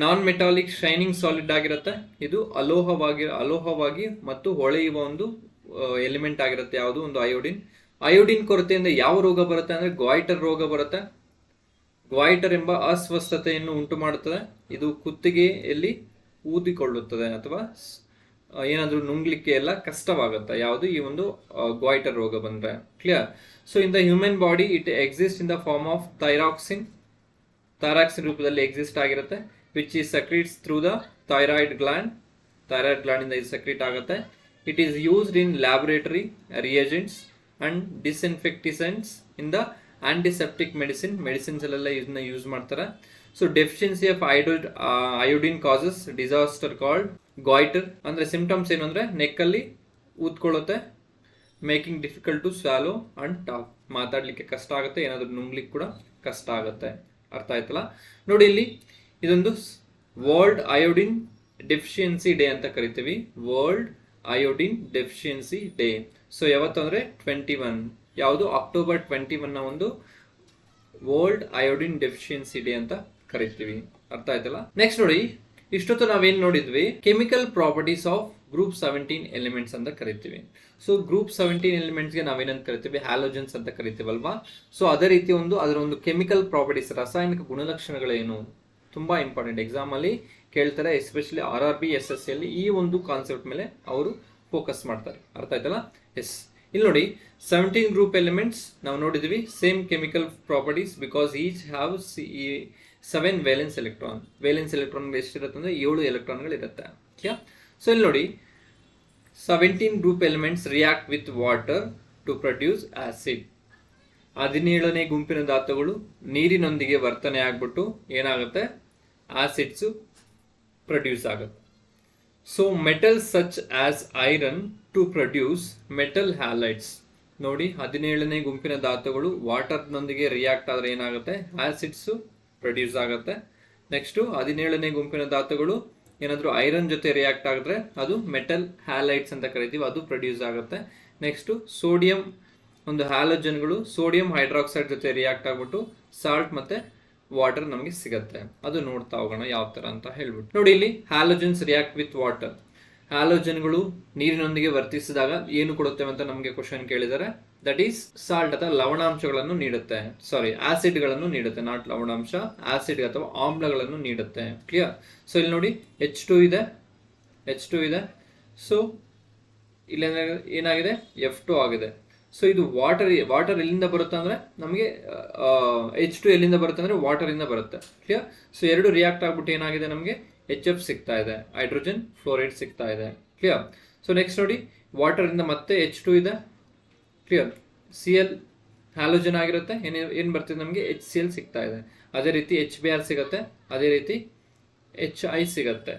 Non metallic shining solid ಆಗಿರುತ್ತೆ. ಇದು ಅಲೋಹವಾಗಿ ಮತ್ತು ಹೊಳೆಯುವ ಒಂದು ಎಲಿಮೆಂಟ್ ಆಗಿರುತ್ತೆ. ಯಾವುದು ಒಂದು ಅಯೋಡಿನ್. ಅಯೋಡಿನ್ ಕೊರತೆಯಿಂದ ಯಾವ ರೋಗ ಬರುತ್ತೆ ಅಂದ್ರೆ ಗ್ವಾಯ್ಟರ್ ರೋಗ ಬರುತ್ತೆ. ಗ್ವಾಯ್ಟರ್ ಎಂಬ ಅಸ್ವಸ್ಥತೆಯನ್ನು ಉಂಟು ಮಾಡುತ್ತದೆ. ಇದು ಕುತ್ತಿಗೆಯಲ್ಲಿ ಊದಿಕೊಳ್ಳುತ್ತದೆ ಅಥವಾ ಏನಾದರೂ ನುಂಗ್ಲಿಕ್ಕೆ ಎಲ್ಲ ಕಷ್ಟವಾಗುತ್ತೆ. ಯಾವುದು ಈ ಒಂದು ಗ್ವಾಯ್ಟರ್ ರೋಗ ಬಂದ್ರೆ. Clear? So in the human body it exist in the form of thyroxine ರೂಪದಲ್ಲಿ ಎಕ್ಸಿಸ್ಟ್ ಆಗಿರುತ್ತೆ. Which is secretes through the thyroid gland ಇಂದ ಇದು ಸಕ್ರೀಟ್ ಆಗುತ್ತೆ. It is used in laboratory reagents and disinfectants in the antiseptic medicines ಅಲ್ಲೆಲ್ಲ ಇದನ್ನ use ಮಾಡ್ತಾರೆ. So deficiency of iodine causes disaster called goitre. ಅಂದ್ರೆ symptoms ಏನು ಅಂದ್ರೆ ನೆಕ್ಕಲ್ಲಿ ಊದ್ಕೊಳ್ಳುತ್ತೆ, making difficult to swallow and talk. ಮಾತಾಡ್ಲಿಕ್ಕೆ ಕಷ್ಟ ಆಗುತ್ತೆ, ಏನಾದ್ರೂ ನುಂಗ್ಲಿಕ್ಕೆ ಕೂಡ ಕಷ್ಟ ಆಗುತ್ತೆ. ಅರ್ಥ ಆಯ್ತಲ್ಲ? ನೋಡಿ ಇಲ್ಲಿ ಇದೊಂದು ವರ್ಲ್ಡ್ ಅಯೋಡಿನ್ ಡೆಫಿಷಿಯನ್ಸಿ ಡೇ ಅಂತ ಕರಿತೀವಿ. World iodine deficiency day. So ಯಾವತ್ತು ಅಂದ್ರೆ 21, ಯಾವುದು ಅಕ್ಟೋಬರ್ 21 ಒಂದು ವರ್ಲ್ಡ್ ಅಯೋಡಿನ್ ಡೆಫಿಷಿಯನ್ಸಿ ಡೇ ಅಂತ ಕರಿತೀವಿ. ಅರ್ಥ ಆಯ್ತಲ್ಲ? ನೆಕ್ಸ್ಟ್ ನೋಡಿ, ಇಷ್ಟೊತ್ತು ನಾವೇನ್ ನೋಡಿದ್ವಿ, chemical properties of group 17 elements ಅಂತ ಕರಿತೀವಿ. ಸೊ ಗ್ರೂಪ್ 17 ಎಲಿಮೆಂಟ್ಸ್ ಗೆ ನಾವೇನಂತ ಕರಿತೀವಿ? ಹ್ಯಾಲೋಜನ್ಸ್ ಅಂತ ಕರಿತೀವಲ್ವಾ? ಸೊ ಅದೇ ರೀತಿ ಅದರ ಒಂದು ಕೆಮಿಕಲ್ ಪ್ರಾಪರ್ಟೀಸ್, ರಾಸಾಯನಿಕ ಗುಣಲಕ್ಷಣಗಳೇನು, ತುಂಬಾ ಇಂಪಾರ್ಟೆಂಟ್. ಎಕ್ಸಾಮ್ ಅಲ್ಲಿ ಕೇಳ್ತಾರೆ, ಎಸ್ಪೆಷಲಿ RRB SSC ಅಲ್ಲಿ ಈ ಒಂದು ಕಾನ್ಸೆಪ್ಟ್ ಮೇಲೆ ಅವರು ಫೋಕಸ್ ಮಾಡ್ತಾರೆ. ಅರ್ಥ ಆಯ್ತಲ್ಲ? ಎಸ್. ಇಲ್ಲಿ ನೋಡಿ 17 ಗ್ರೂಪ್ ಎಲಿಮೆಂಟ್ಸ್ ನಾವು ನೋಡಿದ್ವಿ. Same chemical properties because each have 7 valence electron. Valence electron ಎಷ್ಟಿರುತ್ತೆ ಅಂದ್ರೆ 7 ಎಲೆಕ್ಟ್ರಾನ್ಗಳು ಇರುತ್ತೆ. ಸೊ ಇಲ್ಲಿ ನೋಡಿ 17 group elements react with water to produce acid. 17ನೇ ಗುಂಪಿನ ಧಾತುಗಳು ನೀರಿನೊಂದಿಗೆ ವರ್ತನೆ ಆಗ್ಬಿಟ್ಟು ಏನಾಗುತ್ತೆ? ಆಸಿಡ್ಸ್ ಪ್ರೊಡ್ಯೂಸ್ ಆಗುತ್ತೆ. So metals such as iron to produce metal halides. ನೋಡಿ 17ನೇ ಗುಂಪಿನ ಧಾತುಗಳು ವಾಟರ್ನೊಂದಿಗೆ ರಿಯಾಕ್ಟ್ ಆದ್ರೆ ಏನಾಗುತ್ತೆ? ಆಸಿಡ್ಸ್ ಪ್ರೊಡ್ಯೂಸ್ ಆಗುತ್ತೆ. ನೆಕ್ಸ್ಟ್ 17ನೇ ಗುಂಪಿನ ಧಾತುಗಳು ಏನಾದರೂ ಐರನ್ ಜೊತೆ ರಿಯಾಕ್ಟ್ ಆಗಿದ್ರೆ ಅದು ಮೆಟಲ್ ಹ್ಯಾಲೈಡ್ಸ್ ಅಂತ ಕರಿತೀವಿ, ಅದು ಪ್ರೊಡ್ಯೂಸ್ ಆಗುತ್ತೆ. ನೆಕ್ಸ್ಟ್ ಸೋಡಿಯಂ ಒಂದು ಹ್ಯಾಲೋಜನ್ಗಳು ಸೋಡಿಯಂ ಹೈಡ್ರಾಕ್ಸೈಡ್ ಜೊತೆ ರಿಯಾಕ್ಟ್ ಆಗ್ಬಿಟ್ಟು ಸಾಲ್ಟ್ ಮತ್ತೆ ವಾಟರ್ ನಮಗೆ ಸಿಗತ್ತೆ. ಅದು ನೋಡ್ತಾ ಹೋಗೋಣ ಯಾವ ತರ ಅಂತ ಹೇಳ್ಬಿಟ್ಟು. ನೋಡಿ ಇಲ್ಲಿ ಹ್ಯಾಲೋಜನ್ಸ್ ರಿಯಾಕ್ಟ್ ವಿತ್ ವಾಟರ್. ಹ್ಯಾಲೋಜನ್ಗಳು ನೀರಿನೊಂದಿಗೆ ವರ್ತಿಸಿದಾಗ ಏನು ಕೊಡುತ್ತವೆ ಅಂತ ನಮಗೆ ಕ್ವಶನ್ ಕೇಳಿದರೆ, ದಟ್ ಈಸ್ ಸಾಲ್ಟ್ ಅಥವಾ ಲವಣಾಂಶಗಳನ್ನು ನೀಡುತ್ತೆ. ಆಸಿಡ್ ಗಳನ್ನು ನೀಡುತ್ತೆ, ನಾಟ್ ಲವಣಾಂಶ, ಆಸಿಡ್ ಅಥವಾ ಆಮ್ಲಗಳನ್ನು ನೀಡುತ್ತೆ. ಕ್ಲಿಯರ್? ಸೊ ಇಲ್ಲಿ ನೋಡಿ H2 ಇದೆ. ಸೊ ಇಲ್ಲಿ ಏನಾಗಿದೆ? F2 ಆಗಿದೆ. ಸೊ ಇದು ವಾಟರ್ ಎಲ್ಲಿಂದ ಬರುತ್ತೆ ಅಂದ್ರೆ ನಮಗೆ H2 ಎಲ್ಲಿಂದ ಬರುತ್ತೆ ಅಂದ್ರೆ ವಾಟರ್ ಇಂದ ಬರುತ್ತೆ. ಕ್ಲಿಯರ್? ಸೊ ಎರಡು ರಿಯಾಕ್ಟ್ ಆಗ್ಬಿಟ್ಟು ಏನಾಗಿದೆ? ನಮಗೆ HF ಸಿಗ್ತಾ ಇದೆ, ಹೈಡ್ರೋಜನ್ ಫ್ಲೋರೈಡ್ ಸಿಗ್ತಾ ಇದೆ. ಕ್ಲಿಯರ್? ಸೊ ನೆಕ್ಸ್ಟ್ ನೋಡಿ ವಾಟರ್ ಇಂದ ಮತ್ತೆ H2 ಇದೆ. ಕ್ಲಿಯರ್? Cl ಹ್ಯಾಲೋಜನ್ ಆಗಿರುತ್ತೆ, ಏನ್ ಬರ್ತಿದೆ ನಮಗೆ? HCl ಸಿಗ್ತಾ ಇದೆ. ಅದೇ ರೀತಿ HBr ಸಿಗುತ್ತೆ, ಅದೇ ರೀತಿ HI ಸಿಗುತ್ತೆ.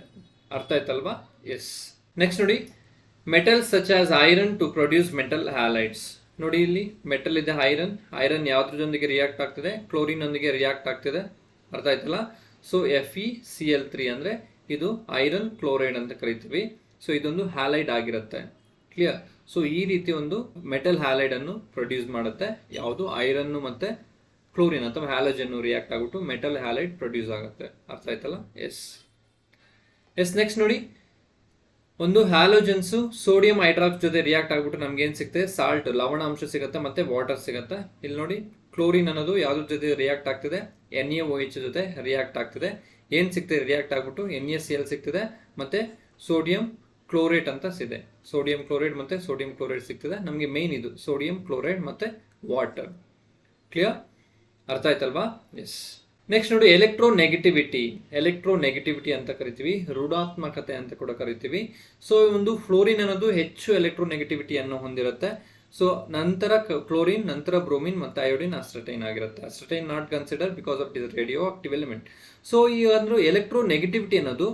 ಅರ್ಥ ಆಯ್ತಲ್ವಾ? ಎಸ್. ನೆಕ್ಸ್ಟ್ ನೋಡಿ metals such as iron to produce metal halides. ನೋಡಿ ಇಲ್ಲಿ ಮೆಟಲ್ ಇದೆ ಐರನ್ ಯಾವ್ದ್ರ ಜೊತೆಗೆ ರಿಯಾಕ್ಟ್ ಆಗ್ತಿದೆ, ಕ್ಲೋರಿನ್ ಒಂದಿಗೆ ರಿಯಾಕ್ಟ್ ಆಗ್ತಿದೆ, ಅರ್ಥ ಆಯ್ತಲ್ಲ. ಸೊ FeCl3 ಅಂದ್ರೆ ಇದು ಐರನ್ ಕ್ಲೋರೈಡ್ ಅಂತ ಕರಿತೀವಿ. ಸೊ ಇದೊಂದು ಹ್ಯಾಲೈಡ್ ಆಗಿರುತ್ತೆ, ಕ್ಲಿಯರ್. ಸೊ ಈ ರೀತಿ ಒಂದು ಮೆಟಲ್ ಹ್ಯಾಲೈಡ್ ಅನ್ನು ಪ್ರೊಡ್ಯೂಸ್ ಮಾಡುತ್ತೆ. ಯಾವುದು ಐರನ್ ಮತ್ತೆ ಕ್ಲೋರಿನ್ ಅಥವಾ ಹ್ಯಾಲಜನ್ ರಿಯಾಕ್ಟ್ ಆಗ್ಬಿಟ್ಟು ಮೆಟಲ್ ಹ್ಯಾಲೈಡ್ ಪ್ರೊಡ್ಯೂಸ್ ಆಗುತ್ತೆ, ಅರ್ಥ ಆಯ್ತಲ್ಲ. ಎಸ್ ನೆಕ್ಸ್ಟ್ ನೋಡಿ, ಒಂದು ಹ್ಯಾಲೋಜನ್ಸ್ ಸೋಡಿಯಂ ಹೈಡ್ರಾಕ್ಸ್ ಜೊತೆ ರಿಯಾಕ್ಟ್ ಆಗ್ಬಿಟ್ಟು ನಮ್ಗೆ ಏನ್ ಸಿಗುತ್ತೆ, ಸಾಲ್ಟ್ ಲವಣಾಂಶ ಸಿಗುತ್ತೆ ಮತ್ತೆ ವಾಟರ್ ಸಿಗುತ್ತೆ. ಇಲ್ಲಿ ನೋಡಿ ಕ್ಲೋರಿನ್ ಅನ್ನೋದು ಯಾವ್ದ್ರ ಜೊತೆ ರಿಯಾಕ್ಟ್ ಆಗ್ತಿದೆ, NaOH ಜೊತೆ ರಿಯಾಕ್ಟ್ ಆಗ್ತಿದೆ. ಏನ್ ಸಿಗ್ತದೆ ರಿಯಾಕ್ಟ್ ಆಗ್ಬಿಟ್ಟು NaCl ಸಿಗ್ತದೆ ಮತ್ತೆ ಸೋಡಿಯಂ ಕ್ಲೋರೈಡ್ ಅಂತ ಸಿದೆ. ಸೋಡಿಯಂ ಕ್ಲೋರೈಡ್ ಮತ್ತೆ ಸೋಡಿಯಂ ಕ್ಲೋರೈಡ್ ಸಿಗ್ತದೆ ನಮಗೆ. ಮೇನ್ ಇದು ಸೋಡಿಯಂ ಕ್ಲೋರೈಡ್ ಮತ್ತೆ ವಾಟರ್, ಕ್ಲಿಯರ್, ಅರ್ಥ ಆಯ್ತಲ್ವಾ. ಎಸ್ ನೆಕ್ಸ್ಟ್ ನೋಡಿ, ಎಲೆಕ್ಟ್ರೋನೆಗೆಟಿವಿಟಿ ಅಂತ ಕರಿತೀವಿ, ಋಣಾತ್ಮಕತೆ ಅಂತ ಕೂಡ ಕರಿತೀವಿ. ಸೊ ಒಂದು ಫ್ಲೋರಿನ್ ಅನ್ನೋದು ಹೆಚ್ಚು ಎಲೆಕ್ಟ್ರೋನೆಗೆಟಿವಿಟಿಯನ್ನು ಹೊಂದಿರುತ್ತೆ. ಸೊ ನಂತರ ಕ್ಲೋರಿನ್, ನಂತರ ಬ್ರೋಮಿನ್ ಮತ್ತೆ ಅಯೋಡಿನ್ ಅಸ್ಟಟೈನ್ ಆಗಿರುತ್ತೆ. Astatine not consider because of this radio active element. So ಈ ಅಂದ್ರೆ ಎಲೆಕ್ಟ್ರೋನೆಗೆಟಿವಿಟಿ ಅನ್ನೋದು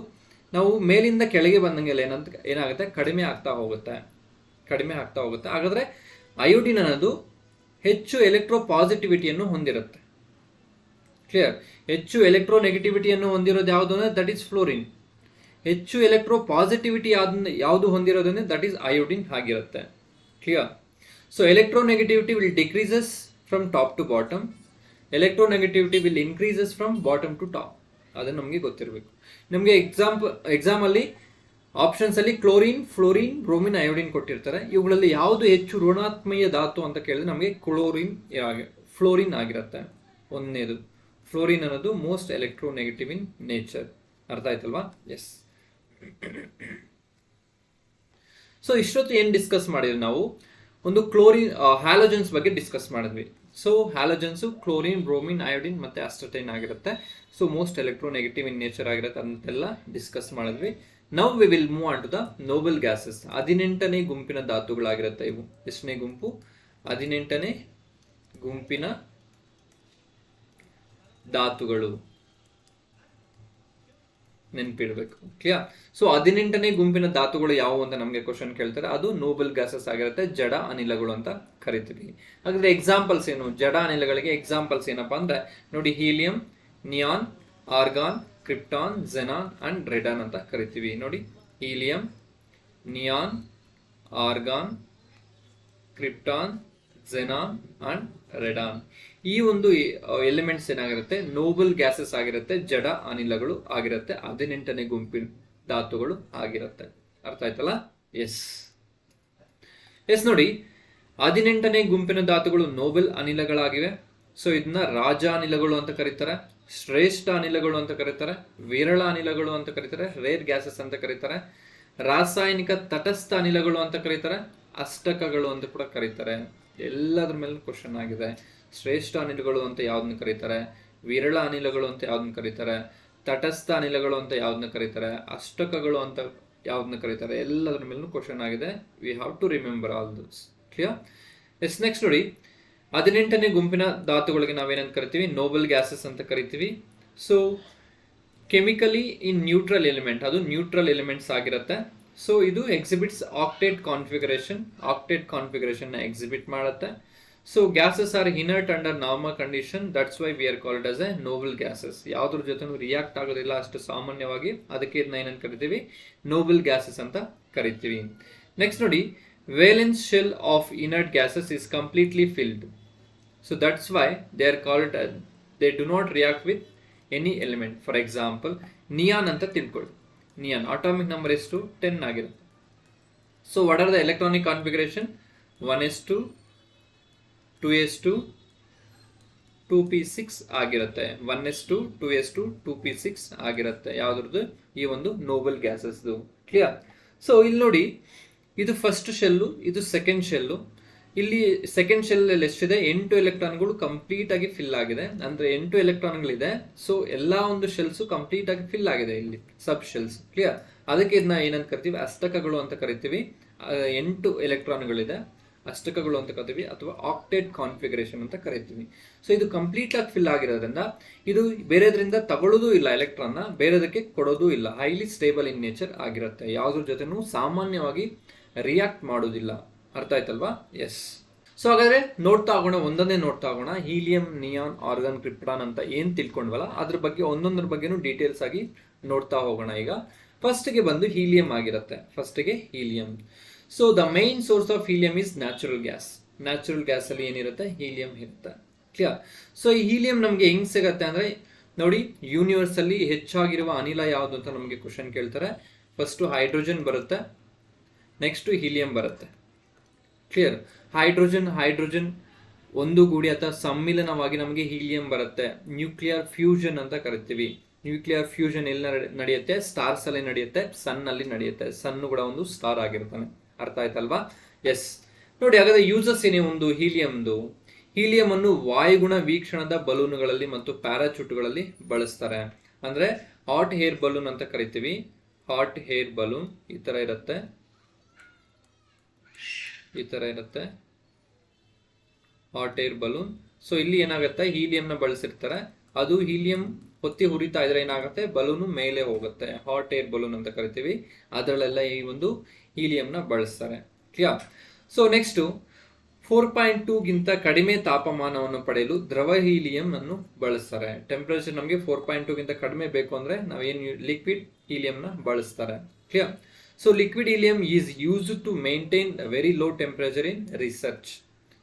ನಾವು ಮೇಲಿಂದ ಕೆಳಗೆ ಬಂದಂಗೆಲ್ಲ ಏನಾಗುತ್ತೆ, ಕಡಿಮೆ ಆಗ್ತಾ ಹೋಗುತ್ತೆ. ಹಾಗಾದ್ರೆ ಅಯೋಡಿನ್ ಅನ್ನೋದು ಹೆಚ್ಚು ಎಲೆಕ್ಟ್ರೋ ಪಾಸಿಟಿವಿಟಿಯನ್ನು ಹೊಂದಿರುತ್ತೆ, ಕ್ಲಿಯರ್. ಹೆಚ್ಚು ಎಲೆಕ್ಟ್ರೋನೆಗೆಟಿವಿಟಿಯನ್ನು ಹೊಂದಿರೋದು ಯಾವುದು ಅಂದ್ರೆ ದಟ್ ಈಸ್ ಫ್ಲೋರಿನ್. ಹೆಚ್ಚು ಎಲೆಕ್ಟ್ರೋ ಪಾಸಿಟಿವಿಟಿ ಯಾವುದು ಹೊಂದಿರೋದಂದ್ರೆ ದಟ್ ಈಸ್ ಅಯೋಡಿನ್ ಆಗಿರುತ್ತೆ, clear. So electronegativity will decreases from top to bottom, electronegativity will increases from bottom to top. ಅದು ನಮಗೆ ಗೊತ್ತಿರಬೇಕು. ನಮಗೆ ಎಕ್ಸಾಮ್ ಅಲ್ಲಿ ಆಪ್ಷನ್ಸ್ ಅಲ್ಲಿ ಕ್ಲೋರಿನ್, ಫ್ಲೋರಿನ್, ಬ್ರೋಮಿನ್, ಅಯೋಡಿನ್ ಕೊಟ್ಟಿರ್ತಾರೆ. ಇವುಗಳಲ್ಲಿ ಯಾವುದು ಹೆಚ್ಚು ಋಣಾತ್ಮೀಯ ಧಾತು ಅಂತ ಕೇಳಿದ್ರೆ ನಮಗೆ ಫ್ಲೋರಿನ್ ಆಗಿರುತ್ತೆ. ಒಂದನೇದು ಫ್ಲೋರಿನ್ ಅನ್ನೋದು ಮೋಸ್ಟ್ ಎಲೆಕ್ಟ್ರೋನೆಗೆಟಿವ್ ಇನ್ ನೇಚರ್, ಅರ್ಥ ಆಯ್ತಲ್ವಾ. ಎಸ್ ಸೊ ಇಷ್ಟೊತ್ತು ಏನ್ ಡಿಸ್ಕಸ್ ಮಾಡಿದ್ವಿ ನಾವು, ಒಂದು ಕ್ಲೋರಿನ್ ಹ್ಯಾಲೋಜನ್ಸ್ ಬಗ್ಗೆ ಡಿಸ್ಕಸ್ ಮಾಡಿದ್ವಿ. So halogens chlorine, bromine, iodine ಮತ್ತೆ ಅಸ್ಟಟೈನ್ ಆಗಿರುತ್ತೆ. So most electronegative in nature ಆಗಿರುತ್ತೆ ಅಂತೆಲ್ಲ ಡಿಸ್ಕಸ್ ಮಾಡಿದ್ವಿ. Now we will move on to the noble gases. 18ನೇ ಗುಂಪಿನ ಧಾತುಗಳಾಗಿರುತ್ತೆ ಇವು. ಎಷ್ಟನೇ ಗುಂಪು, 18ನೇ ಗುಂಪಿನ ಧಾತುಗಳು, ನೆನಪಿಡಬೇಕು, ಕ್ಲಿಯರ್. ಸೊ 18ನೇ ಗುಂಪಿನ ಧಾತುಗಳು ಯಾವುವು ಅಂತ ನಮಗೆ ಕ್ವಶನ್ ಕೇಳ್ತಾರೆ. ಅದು ನೋಬಲ್ ಗ್ಯಾಸಸ್ ಆಗಿರುತ್ತೆ, ಜಡ ಅನಿಲಗಳು ಅಂತ ಕರಿತೀವಿ. ಹಾಗಾದ್ರೆ ಎಕ್ಸಾಂಪಲ್ಸ್ ಏನು, ಜಡ ಅನಿಲಗಳಿಗೆ ಎಕ್ಸಾಂಪಲ್ಸ್ ಏನಪ್ಪಾ ಅಂದ್ರೆ ನೋಡಿ, helium, neon, argon, krypton, xenon and Radeon ಅಂತ ಕರಿತೀವಿ. ನೋಡಿ, helium, neon, argon, krypton, xenon and Radeon. ಈ ಒಂದು ಎಲಿಮೆಂಟ್ಸ್ ಏನಾಗಿರುತ್ತೆ, ನೋಬಲ್ ಗ್ಯಾಸಸ್ ಆಗಿರುತ್ತೆ, ಜಡ ಅನಿಲಗಳು ಆಗಿರುತ್ತೆ, 18ನೇ ಗುಂಪಿನ ಧಾತುಗಳು ಆಗಿರುತ್ತೆ, ಅರ್ಥ ಆಯ್ತಲ್ಲ. ಎಸ್ ನೋಡಿ, 18ನೇ ಗುಂಪಿನ ಧಾತುಗಳು ನೋಬಲ್ ಅನಿಲಗಳಾಗಿವೆ. ಸೊ ಇದನ್ನ ರಾಜ ಅನಿಲಗಳು ಅಂತ ಕರೀತಾರೆ, ಶ್ರೇಷ್ಠ ಅನಿಲಗಳು ಅಂತ ಕರೀತಾರೆ, ವಿರಳ ಅನಿಲಗಳು ಅಂತ ಕರೀತಾರೆ, ರೇರ್ ಗ್ಯಾಸಸ್ ಅಂತ ಕರೀತಾರೆ, ರಾಸಾಯನಿಕ ತಟಸ್ಥ ಅನಿಲಗಳು ಅಂತ ಕರೀತಾರೆ, ಅಷ್ಟಕಗಳು ಅಂತ ಕೂಡ ಕರೀತಾರೆ. ಎಲ್ಲದ್ರ ಮೇಲೆ ಕ್ವಶನ್ ಆಗಿದೆ. ಶ್ರೇಷ್ಠ ಅನಿಲಗಳು ಅಂತ ಯಾವ್ದನ್ನ ಕರೀತಾರೆ, ವಿರಳ ಅನಿಲಗಳು ಅಂತ ಯಾವ್ದನ್ನ ಕರೀತಾರೆ, ತಟಸ್ಥ ಅನಿಲಗಳು ಅಂತ ಯಾವ್ದನ್ನ ಕರೀತಾರೆ, ಅಷ್ಟಕಗಳು ಅಂತ ಯಾವ್ದನ್ನ ಕರೀತಾರೆ, ಎಲ್ಲದ್ರ ಮೇಲೂ ಕ್ವಶನ್ ಆಗಿದೆ. We have to remember all this, clear. Yes next ನೋಡಿ, 18ನೇ ಗುಂಪಿನ ಧಾತುಗಳಿಗೆ ನಾವೇನಂತ ಕರಿತೀವಿ, ನೋಬಲ್ ಗ್ಯಾಸಸ್ ಅಂತ ಕರಿತೀವಿ. So chemically in neutral element, ಅದು ನ್ಯೂಟ್ರಲ್ ಎಲಿಮೆಂಟ್ಸ್ ಆಗಿರುತ್ತೆ. ಸೊ ಇದು ಎಕ್ಸಿಬಿಟ್ಸ್ ಆಕ್ಟೇಟ್ ಕಾನ್ಫಿಗರೇಷನ್ ಎಕ್ಸಿಬಿಟ್ ಮಾಡುತ್ತೆ. So gases are inert under normal condition, that's why we are called as a noble gases. ಯಾವ್ದ್ರ ಜೊತೆನೂ ರಿಯಾಕ್ಟ್ ಆಗೋದಿಲ್ಲ ಅಷ್ಟು ಸಾಮಾನ್ಯವಾಗಿ, ಅದಕ್ಕೆ ಇದನ್ನ ಏನಂತ ಕರಿತೀವಿ, ನೋಬಲ್ ಗ್ಯಾಸಸ್ ಅಂತ ಕರಿತೀವಿ. ನೆಕ್ಸ್ಟ್ ನೋಡಿ, valence shell of inert gases is completely filled. So that's why they are called, they do not react with any element. For example neon ಅಂತ ತಿಳ್ಕೊಳ್ಳಿ. ನಿಯಾನ್ ಅಟಾಮಿಕ್ ನಂಬರ್ ಎಷ್ಟು, 10 ಆಗಿರುತ್ತೆ. So what are the electronic configuration, 1s2, 2s2, 2p6 ಆಗಿರುತ್ತೆ. 1s2, 2s2, 2p6 ಆಗಿರುತ್ತೆ. ಯಾವ್ದ್ರದ್ದು, ಈ ಒಂದು Nobel ಗ್ಯಾಸಸ್ದು, clear. So ಇಲ್ಲಿ ನೋಡಿ, ಇದು ಫಸ್ಟ್ ಶೆಲ್ಲು, ಇದು ಸೆಕೆಂಡ್ ಶೆಲ್ಲು. ಇಲ್ಲಿ ಸೆಕೆಂಡ್ ಶೆಲ್ ಅಲ್ಲಿ ಎಷ್ಟಿದೆ, 8 ಎಲೆಕ್ಟ್ರಾನ್ಗಳು ಕಂಪ್ಲೀಟ್ ಆಗಿ ಫಿಲ್ ಆಗಿದೆ. ಅಂದ್ರೆ 8 ಎಲೆಕ್ಟ್ರಾನ್ಗಳಿದೆ. ಸೊ ಎಲ್ಲಾ ಒಂದು ಶೆಲ್ಸ್ ಕಂಪ್ಲೀಟ್ ಆಗಿ ಫಿಲ್ ಆಗಿದೆ, ಇಲ್ಲಿ ಸಬ್ ಶೆಲ್ಸ್, ಕ್ಲಿಯರ್. ಅದಕ್ಕೆ ಇದನ್ನ ಏನಂತ ಕರಿತೀವಿ, ಅಷ್ಟಕಗಳು ಅಂತ ಕರಿತೀವಿ. 8 ಎಲೆಕ್ಟ್ರಾನ್ಗಳಿದೆ, ಅಷ್ಟಕಗಳು ಅಂತ ಕರಿತೀವಿ, ಅಥವಾ ಆಕ್ಟೇಟ್ ಕಾನ್ಫಿಗರೇಷನ್ ಅಂತ ಕರಿತೀವಿ. ಸೊ ಇದು ಕಂಪ್ಲೀಟ್ ಆಗಿ ಫಿಲ್ ಆಗಿರೋದ್ರಿಂದ ಇದು ಬೇರೆದ್ರಿಂದ ತಗೊಳ್ಳೋದು ಇಲ್ಲ, ಎಲೆಕ್ಟ್ರಾನ್ನ ಬೇರೆದಕ್ಕೆ ಕೊಡೋದು ಇಲ್ಲ. ಹೈಲಿ ಸ್ಟೇಬಲ್ ಇನ್ ನೇಚರ್ ಆಗಿರುತ್ತೆ, ಯಾವ್ದ್ರ ಜೊತೆನೂ ಸಾಮಾನ್ಯವಾಗಿ ರಿಯಾಕ್ಟ್ ಮಾಡೋದಿಲ್ಲ, ಅರ್ಥ ಆಯ್ತಲ್ವಾ. ಎಸ್. ಸೊ ಹಾಗಾದ್ರೆ ನೋಡ್ತಾ ಹೋಗೋಣ, ಒಂದೊಂದೇ ನೋಡ್ತಾ ಹೋಗೋಣ. ಹೀಲಿಯಂ, ನಿಯಾನ್, ಆರ್ಗಾನ್, ಕ್ರಿಪ್ಟಾನ್ ಅಂತ ಏನ್ ತಿಳ್ಕೊಂಡ್ವಲ್ಲ ಅದ್ರ ಬಗ್ಗೆ ಒಂದೊಂದ್ರ ಬಗ್ಗೆನೂ ಡೀಟೇಲ್ಸ್ ಆಗಿ ನೋಡ್ತಾ ಹೋಗೋಣ. ಈಗ ಫಸ್ಟ್ಗೆ ಬಂದು ಹೀಲಿಯಂ ಆಗಿರುತ್ತೆ. ಫಸ್ಟ್ಗೆ helium. So the main source of helium is natural gas. Natural gas ಅಲ್ಲಿ ಏನಿರುತ್ತೆ, ಹೀಲಿಯಂ ಇರುತ್ತೆ. ಕ್ಲಿಯರ್? ಸೊ ಈ ಹೀಲಿಯಂ ನಮ್ಗೆ ಹೆಂಗ್ ಸಿಗತ್ತೆ ಅಂದ್ರೆ, ನೋಡಿ, ಯೂನಿವರ್ಸ್ ಅಲ್ಲಿ ಹೆಚ್ಚಾಗಿರುವ ಅನಿಲ ಯಾವುದು ಅಂತ ನಮಗೆ ಕ್ವಶನ್ ಕೇಳ್ತಾರೆ. ಫಸ್ಟ್ ಹೈಡ್ರೋಜನ್ ಬರುತ್ತೆ, ನೆಕ್ಸ್ಟ್ ಹೀಲಿಯಂ ಬರುತ್ತೆ. ಕ್ಲಿಯರ್? ಹೈಡ್ರೋಜನ್ ಒಂದು ಗೂಡಿ ಅಥವಾ ಸಮ್ಮಿಲನವಾಗಿ ನಮಗೆ ಹೀಲಿಯಂ ಬರುತ್ತೆ. ನ್ಯೂಕ್ಲಿಯರ್ ಫ್ಯೂಷನ್ ಅಂತ ಕರಿತೀವಿ. ನ್ಯೂಕ್ಲಿಯರ್ ಫ್ಯೂಷನ್ ಎಲ್ಲಿ ನಡೆಯುತ್ತೆ? ಸ್ಟಾರ್ಸ್ ಅಲ್ಲಿ ನಡೆಯುತ್ತೆ, ಸನ್ ಅಲ್ಲಿ ನಡೆಯುತ್ತೆ. ಸನ್ ಕೂಡ ಒಂದು ಸ್ಟಾರ್ ಆಗಿರ್ತಾನೆ. ಅರ್ಥ ಆಯ್ತಲ್ವಾ? ಎಸ್. ನೋಡಿ, ಹಾಗಾದ್ರೆ ಯೂಸಸ್ ಏನೇ ಒಂದು ಹೀಲಿಯಂದು. ಹೀಲಿಯಂ ಅನ್ನು ವಾಯುಗುಣ ವೀಕ್ಷಣದ ಬಲೂನ್ಗಳಲ್ಲಿ ಮತ್ತು ಪ್ಯಾರಾಚೂಟ್ಗಳಲ್ಲಿ ಬಳಸ್ತಾರೆ. ಅಂದ್ರೆ ಹಾಟ್ ಏರ್ ಬಲೂನ್ ಅಂತ ಕರಿತೀವಿ. ಹಾಟ್ ಏರ್ ಬಲೂನ್ ಈ ತರ ಇರುತ್ತೆ, ಈ ತರ ಇರುತ್ತೆ ಹಾಟ್ ಏರ್ ಬಲೂನ್. ಸೊ ಇಲ್ಲಿ ಏನಾಗುತ್ತೆ, ಹೀಲಿಯಂನ ಬಳಸಿರ್ತಾರೆ. ಅದು ಹೀಲಿಯಂ ಹೊತ್ತಿ ಹುರಿತಾ ಇದ್ರೆ ಏನಾಗುತ್ತೆ, ಬಲೂನು ಮೇಲೆ ಹೋಗುತ್ತೆ. ಹಾಟ್ ಏರ್ ಬಲೂನ್ ಅಂತ ಕರಿತೀವಿ. ಅದರಲ್ಲೆಲ್ಲ ಈ ಒಂದು ಹೀಲಿಯಂನ ಬಳಸ್ತಾರೆ. ಕ್ಲಿಯರ್? ಸೊ ನೆಕ್ಸ್ಟ್ 4.2 ಗಿಂತ ಕಡಿಮೆ ತಾಪಮಾನವನ್ನು ಪಡೆಯಲು ದ್ರವ ಹೀಲಿಯಂ ಅನ್ನು ಬಳಸ್ತಾರೆ. ಟೆಂಪರೇಚರ್ ನಮಗೆ 4.2 ಗಿಂತ ಕಡಿಮೆ ಬೇಕು ಅಂದ್ರೆ ನಾವೇನು ಲಿಕ್ವಿಡ್ ಹೀಲಿಯಂನ ಬಳಸ್ತಾರೆ. Clear? So liquid helium is used to maintain very low temperature in research.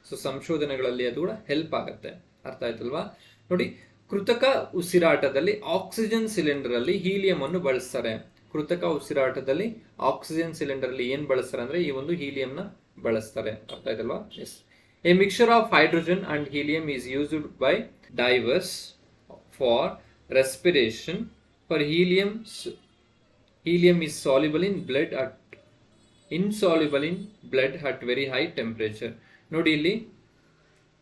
So ಸಂಶೋಧನೆಗಳಲ್ಲಿ ಅದು ಕೂಡ ಹೆಲ್ಪ್ ಆಗುತ್ತೆ. ಅರ್ಥ ಆಯ್ತಲ್ವಾ? ನೋಡಿ, ಕೃತಕ ಉಸಿರಾಟದಲ್ಲಿ ಆಕ್ಸಿಜನ್ ಸಿಲಿಂಡರ್ ಅಲ್ಲಿ ಹೀಲಿಯಂ ಅನ್ನು ಬಳಸ್ತಾರೆ. ಕೃತಕ ಉಸಿರಾಟದಲ್ಲಿ ಆಕ್ಸಿಜನ್ ಸಿಲಿಂಡರ್ ಅಲ್ಲಿ ಏನ್ ಬಳಸ್ತಾರೆ ಅಂದ್ರೆ ಈ ಒಂದು ಹೀಲಿಯಂನ ಬಳಸ್ತಾರೆ. ಅರ್ಥ ಆಯ್ತಲ್ವಾ? Yes. A mixture of hydrogen and helium is used by divers for respiration. For helium is soluble in blood at insoluble in blood at very high temperature. ನೋಡಿ, ಇಲ್ಲಿ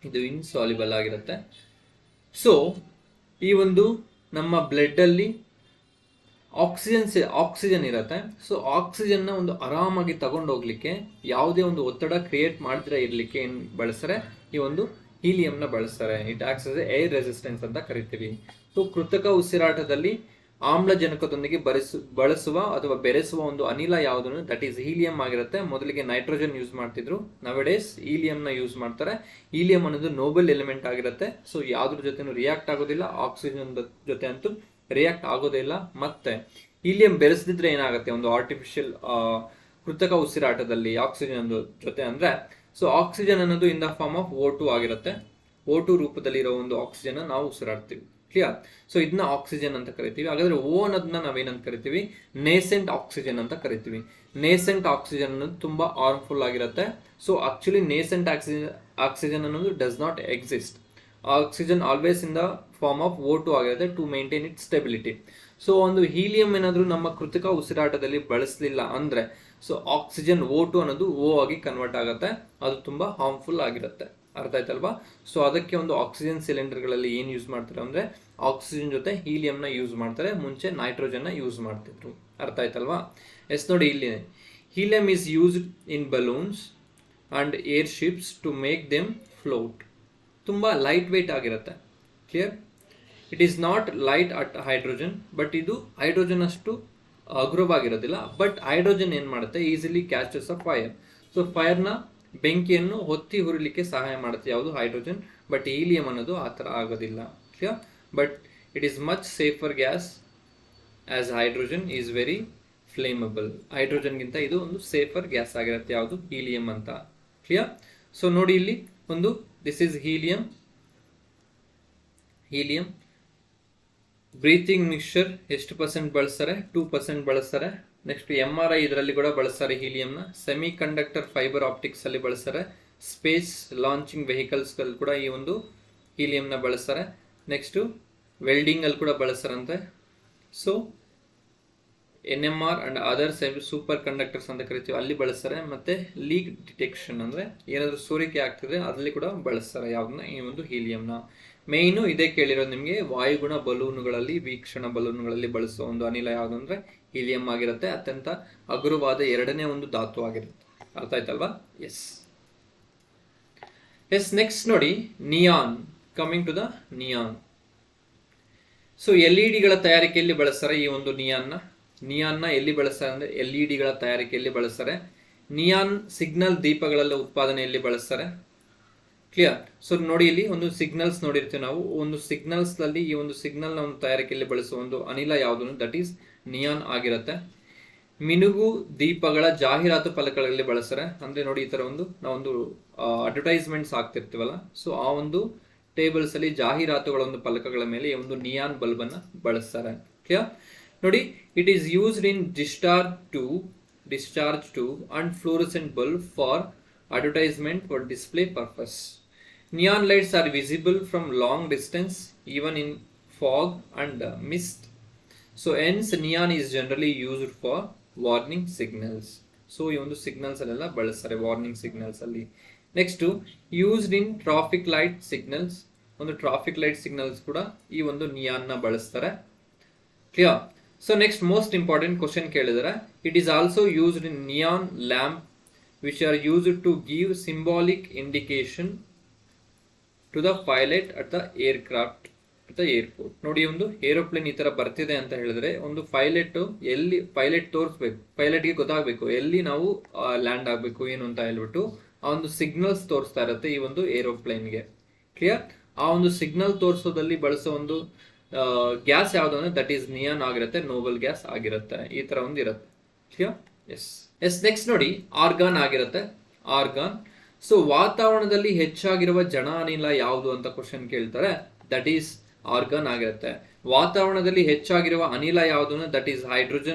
ಇದು ಇನ್ಸಾಲ್ಯುಬಲ್ ಆಗಿರುತ್ತೆ. ಸೊ ಈ ಒಂದು ನಮ್ಮ ಬ್ಲಡ್ ಅಲ್ಲಿ ಆಕ್ಸಿಜನ್ ಇರುತ್ತೆ. So ಆಕ್ಸಿಜನ್ನ ಒಂದು ಆರಾಮಾಗಿ ತಗೊಂಡು ಹೋಗ್ಲಿಕ್ಕೆ, ಯಾವುದೇ ಒಂದು ಒತ್ತಡ ಕ್ರಿಯೇಟ್ ಮಾಡಿದ್ರೆ ಇರ್ಲಿಕ್ಕೆ ಏನ್ ಬಳಸ್ತಾರೆ, ಈ ಒಂದು ಹೀಲಿಯಂನ ಬಳಸ್ತಾರೆ. It acts as air resistance ಅಂತ ಕರಿತೀವಿ. ಸೊ ಕೃತಕ ಉಸಿರಾಟದಲ್ಲಿ ಆಮ್ಲಜನಕದೊಂದಿಗೆ ಬಳಸುವ ಅಥವಾ ಬೆರೆಸುವ ಒಂದು ಅನಿಲ ಯಾವುದು, ದಟ್ ಈಸ್ ಹೀಲಿಯಂ ಆಗಿರುತ್ತೆ. ಮೊದಲಿಗೆ ನೈಟ್ರೋಜನ್ ಯೂಸ್ ಮಾಡ್ತಿದ್ರು, ನವಡೇಸ್ ಹೀಲಿಯಂನ ಯೂಸ್ ಮಾಡ್ತಾರೆ. ಹೀಲಿಯಂ ಅನ್ನೋದು ನೋಬಲ್ ಎಲಿಮೆಂಟ್ ಆಗಿರುತ್ತೆ. ಸೊ ಯಾವ್ದ್ರ ಜೊತೆನೂ ರಿಯಾಕ್ಟ್ ಆಗೋದಿಲ್ಲ, ಆಕ್ಸಿಜನ್ ಜೊತೆ ಅಂತೂ ರಿಯಾಕ್ಟ್ ಆಗೋದೇ ಇಲ್ಲ. ಮತ್ತೆ ಹೀಲಿಯಂ ಬೆರೆಸದಿದ್ರೆ ಏನಾಗುತ್ತೆ, ಒಂದು ಆರ್ಟಿಫಿಷಿಯಲ್ ಕೃತಕ ಉಸಿರಾಟದಲ್ಲಿ ಆಕ್ಸಿಜನ್ ಜೊತೆ ಅಂದ್ರೆ, ಸೊ ಆಕ್ಸಿಜನ್ ಅನ್ನೋದು ಇನ್ ದ ಫಾರ್ಮ್ ಆಫ್ O2 ಆಗಿರುತ್ತೆ. O2 ರೂಪದಲ್ಲಿ ಇರೋ ಒಂದು ಆಕ್ಸಿಜನ್ ನಾವು ಉಸಿರಾಡ್ತೀವಿ. ಕ್ಲಿಯರ್? ಸೊ ಇದನ್ನ ಆಕ್ಸಿಜನ್ ಅಂತ ಕರಿತೀವಿ. ಹಾಗಾದ್ರೆ ಓ ಅನ್ನೋದನ್ನ ನಾವೇನಂತ ಕರಿತೀವಿ, ನೇಸೆಂಟ್ ಆಕ್ಸಿಜನ್ ಅಂತ ಕರಿತೀವಿ. ನೇಸೆಂಟ್ ಆಕ್ಸಿಜನ್ ಅನ್ನೋದು ತುಂಬಾ ಹಾರ್ಮ್ಫುಲ್ ಆಗಿರುತ್ತೆ. ಸೊ ಆಕ್ಚುಲಿ ನೇಸೆಂಟ್ ಆಕ್ಸಿಜನ್ ಅನ್ನೋದು does not exist. Oxygen always in the form of O2 ಆಗಿರುತ್ತೆ to maintain it stability. So ಒಂದು ಹೀಲಿಯಂ ಏನಾದರೂ ನಮ್ಮ ಕೃತಕ ಉಸಿರಾಟದಲ್ಲಿ ಬಳಸಲಿಲ್ಲ ಅಂದ್ರೆ, ಸೊ ಆಕ್ಸಿಜನ್ O2 ಅನ್ನೋದು O ಆಗಿ ಕನ್ವರ್ಟ್ ಆಗುತ್ತೆ. ಅದು ತುಂಬಾ ಹಾರ್ಮ್ಫುಲ್ ಆಗಿರುತ್ತೆ. ಅರ್ಥ ಆಯ್ತಲ್ವಾ? ಸೊ ಅದಕ್ಕೆ ಒಂದು ಆಕ್ಸಿಜನ್ ಸಿಲಿಂಡರ್ಗಳಲ್ಲಿ ಏನು ಯೂಸ್ ಮಾಡ್ತಾರೆ ಅಂದ್ರೆ, ಆಕ್ಸಿಜನ್ ಜೊತೆ ಹೀಲಿಯಂನ ಯೂಸ್ ಮಾಡ್ತಾರೆ. ಮುಂಚೆ ನೈಟ್ರೋಜನ್ನ ಯೂಸ್ ಮಾಡ್ತಿದ್ರು. ಅರ್ಥ ಆಯ್ತಲ್ವಾ? ಎಸ್. ನೋಡಿ, ಇಲ್ಲಿ helium is used in balloons and airship to make them float. ತುಂಬಾ ಲೈಟ್ ವೇಟ್ ಆಗಿರುತ್ತೆ. Clear? It is not light at hydrogen, but ಇದು ಹೈಡ್ರೋಜನ್ ಅಷ್ಟು ಹಗುರವಾಗಿರೋದಿಲ್ಲ. ಬಟ್ ಹೈಡ್ರೋಜನ್ ಏನ್ ಮಾಡುತ್ತೆ, easily catches a fire. So ಫೈರ್ನ, ಬೆಂಕಿಯನ್ನು ಹೊತ್ತಿ ಹುರಿಲಿಕ್ಕೆ ಸಹಾಯ ಮಾಡುತ್ತೆ ಯಾವುದು, ಹೈಡ್ರೋಜನ್. ಬಟ್ ಹೀಲಿಯಂ ಅನ್ನೋದು ಆ ಥರ ಆಗೋದಿಲ್ಲ. Clear? But it is much safer gas as hydrogen is very flammable. ಹೈಡ್ರೋಜನ್ಗಿಂತ ಇದು ಒಂದು ಸೇಫರ್ ಗ್ಯಾಸ್ ಆಗಿರುತ್ತೆ ಯಾವುದು, ಹೀಲಿಯಂ ಅಂತ. ಕ್ಲಿಯರ್? ಸೊ ನೋಡಿ, ಇಲ್ಲಿ ಒಂದು this is helium. Breathing mixture ಎಷ್ಟು ಪರ್ಸೆಂಟ್ ಬಳಸ್ತಾರೆ, 2% ಬಳಸ್ತಾರೆ. ನೆಕ್ಸ್ಟ್ MRI ಇದರಲ್ಲಿ ಕೂಡ ಬಳಸ್ತಾರೆ ಹೀಲಿಯಂನ. ಸೆಮಿ ಕಂಡಕ್ಟರ್ ಫೈಬರ್ ಆಪ್ಟಿಕ್ಸ್ ಅಲ್ಲಿ ಬಳಸ್ತಾರೆ. ಸ್ಪೇಸ್ ಲಾಂಚಿಂಗ್ ವೆಹಿಕಲ್ಸ್ ಕೂಡ ಈ ಒಂದು ಹೀಲಿಯಂನ ಬಳಸ್ತಾರೆ. ನೆಕ್ಸ್ಟ್ ವೆಲ್ಡಿಂಗ್ ಅಲ್ಲಿ ಕೂಡ ಬಳಸ್ತಾರಂತೆ. So NMR and other superconductors ಅಂತ ಕರಿತೀವಿ, ಅಲ್ಲಿ ಬಳಸ್ತಾರೆ. ಮತ್ತೆ ಲೀಕ್ ಡಿಟೆಕ್ಷನ್ ಅಂದ್ರೆ ಏನಾದರೂ ಸೋರಿಕೆ ಆಗ್ತಿದೆ ಅದರಲ್ಲಿ ಕೂಡ ಬಳಸ್ತಾರೆ ಯಾವ್ದನ್ನ, ಈ ಒಂದು ಹೀಲಿಯಂನ. ಮೇಯ್ನು ಇದೇ ಕೇಳಿರೋದು ನಿಮಗೆ, ವಾಯುಗುಣ ಬಲೂನುಗಳಲ್ಲಿ, ವೀಕ್ಷಣ ಬಲೂನುಗಳಲ್ಲಿ ಬಳಸುವ ಒಂದು ಅನಿಲ ಯಾವುದು ಅಂದ್ರೆ ಹೀಲಿಯಂ ಆಗಿರುತ್ತೆ. ಅತ್ಯಂತ ಹಗುರವಾದ ಎರಡನೇ ಒಂದು ಧಾತು ಆಗಿರುತ್ತೆ. ಅರ್ಥ ಆಯ್ತಲ್ವಾ? ಎಸ್. ನೆಕ್ಸ್ಟ್ ನೋಡಿ, neon. Coming to the neon. So LED ಗಳ ತಯಾರಿಕೆಯಲ್ಲಿ ಬಳಸ್ತಾರೆ ಈ ಒಂದು ನಿಯಾನ್ನ ಎಲ್ಲಿ ಬಳಸ್ತಾರೆ ಅಂದ್ರೆ LED ಗಳ ತಯಾರಿಕೆಯಲ್ಲಿ ಬಳಸ್ತಾರೆ. ನಿಯಾನ್ ಸಿಗ್ನಲ್ ದೀಪಗಳೆಲ್ಲ ಉತ್ಪಾದನೆಯಲ್ಲಿ ಬಳಸ್ತಾರೆ. ಕ್ಲಿಯರ್. ಸೊ ನೋಡಿ ಇಲ್ಲಿ ಒಂದು ಸಿಗ್ನಲ್ಸ್ ನೋಡಿರ್ತೀವಿ ನಾವು. ಒಂದು ಸಿಗ್ನಲ್ಸ್ ನಲ್ಲಿ ಈ ಒಂದು ಸಿಗ್ನಲ್ ನ ಒಂದು ತಯಾರಿಕೆಯಲ್ಲಿ ಬಳಸುವ ಒಂದು ಅನಿಲ ಯಾವುದು, ದಟ್ ಈಸ್ ನಿಯಾನ್ ಆಗಿರುತ್ತೆ. ಮಿನುಗು ದೀಪಗಳ ಜಾಹೀರಾತು ಫಲಕಗಳಲ್ಲಿ ಬಳಸ್ತಾರೆ. ಅಂದ್ರೆ ನೋಡಿ ಈ ತರ ನಾವೊಂದು ಅಡ್ವರ್ಟೈಸ್ಮೆಂಟ್ಸ್ ಆಗ್ತಿರ್ತೀವಲ್ಲ, ಸೊ ಆ ಒಂದು ಟೇಬಲ್ಸ್ ಅಲ್ಲಿ ಜಾಹೀರಾತುಗಳ ಒಂದು ಫಲಕಗಳ ಮೇಲೆ ಈ ಒಂದು ನಿಯಾನ್ ಬಲ್ಬ್ ಅನ್ನ ಬಳಸ್ತಾರೆ. ಕ್ಲಿಯರ್. ನೋಡಿ, it is used in discharge to and fluorescent bulb for advertisement for display purpose. Neon lights are visible from long distance even in fog and mist. So hence neon is generally used for warning signals. So ಈ ಒಂದು signals ಅಲ್ಲೆಲ್ಲ ಬಳಸ್ತಾರೆ, warning signals ಅಲ್ಲಿ. Next, used in traffic light signals. ಒಂದು traffic light signals ಕೂಡ ಈ ಒಂದು neon ನ ಬಳಸ್ತಾರೆ. Clear. So next most important question ಕೇಳಿದರೆ, it is also used in neon lamp which are used to give symbolic indication to the pilot at the aircraft at the airport. ನೋಡಿ, ಒಂದು aeroplane ಈ ತರ ಬರ್ತಿದೆ ಅಂತ ಹೇಳಿದ್ರೆ ಒಂದು ಪೈಲಟ್ ತೋರಿಸ್ಬೇಕು, ಪೈಲಟ್ಗೆ ಗೊತ್ತಾಗಬೇಕು ಎಲ್ಲಿ ನಾವು ಲ್ಯಾಂಡ್ ಆಗಬೇಕು ಏನು ಅಂತ ಹೇಳ್ಬಿಟ್ಟು ಆ ಒಂದು ಸಿಗ್ನಲ್ಸ್ ತೋರಿಸ್ತಾ ಇರುತ್ತೆ ಈ ಒಂದು ಏರೋಪ್ಲೇನ್ಗೆ. ಕ್ಲಿಯರ್. ಆ ಒಂದು ಸಿಗ್ನಲ್ ತೋರಿಸೋದಲ್ಲಿ ಬಳಸೋ ಒಂದು ಗ್ಯಾಸ್ ಯಾವುದು ಅಂದ್ರೆ ದಟ್ ಈಸ್ ನಿಯಾನ್ ಆಗಿರುತ್ತೆ, ನೋಬಲ್ ಗ್ಯಾಸ್ ಆಗಿರುತ್ತೆ. ಈ ತರ ಒಂದು ಇರುತ್ತೆ. ಕ್ಲಿಯರ್. ಎಸ್ ನೆಕ್ಸ್ಟ್ ನೋಡಿ, ಆರ್ಗಾನ್ ಆಗಿರುತ್ತೆ. ಆರ್ಗಾನ್. ಸೊ ವಾತಾವರಣದಲ್ಲಿ ಹೆಚ್ಚಾಗಿರುವ ಜನ ಅನಿಲ ಯಾವುದು ಅಂತ ಕ್ವಶನ್ ಕೇಳ್ತಾರೆ. ದಟ್ ಈಸ್ ಆರ್ಗಾನ್ ಆಗಿರುತ್ತೆ. ವಾತಾವರಣದಲ್ಲಿ ಹೆಚ್ಚಾಗಿರುವ ಅನಿಲ ಯಾವುದು ಅಂದ್ರೆ ದಟ್ ಈಸ್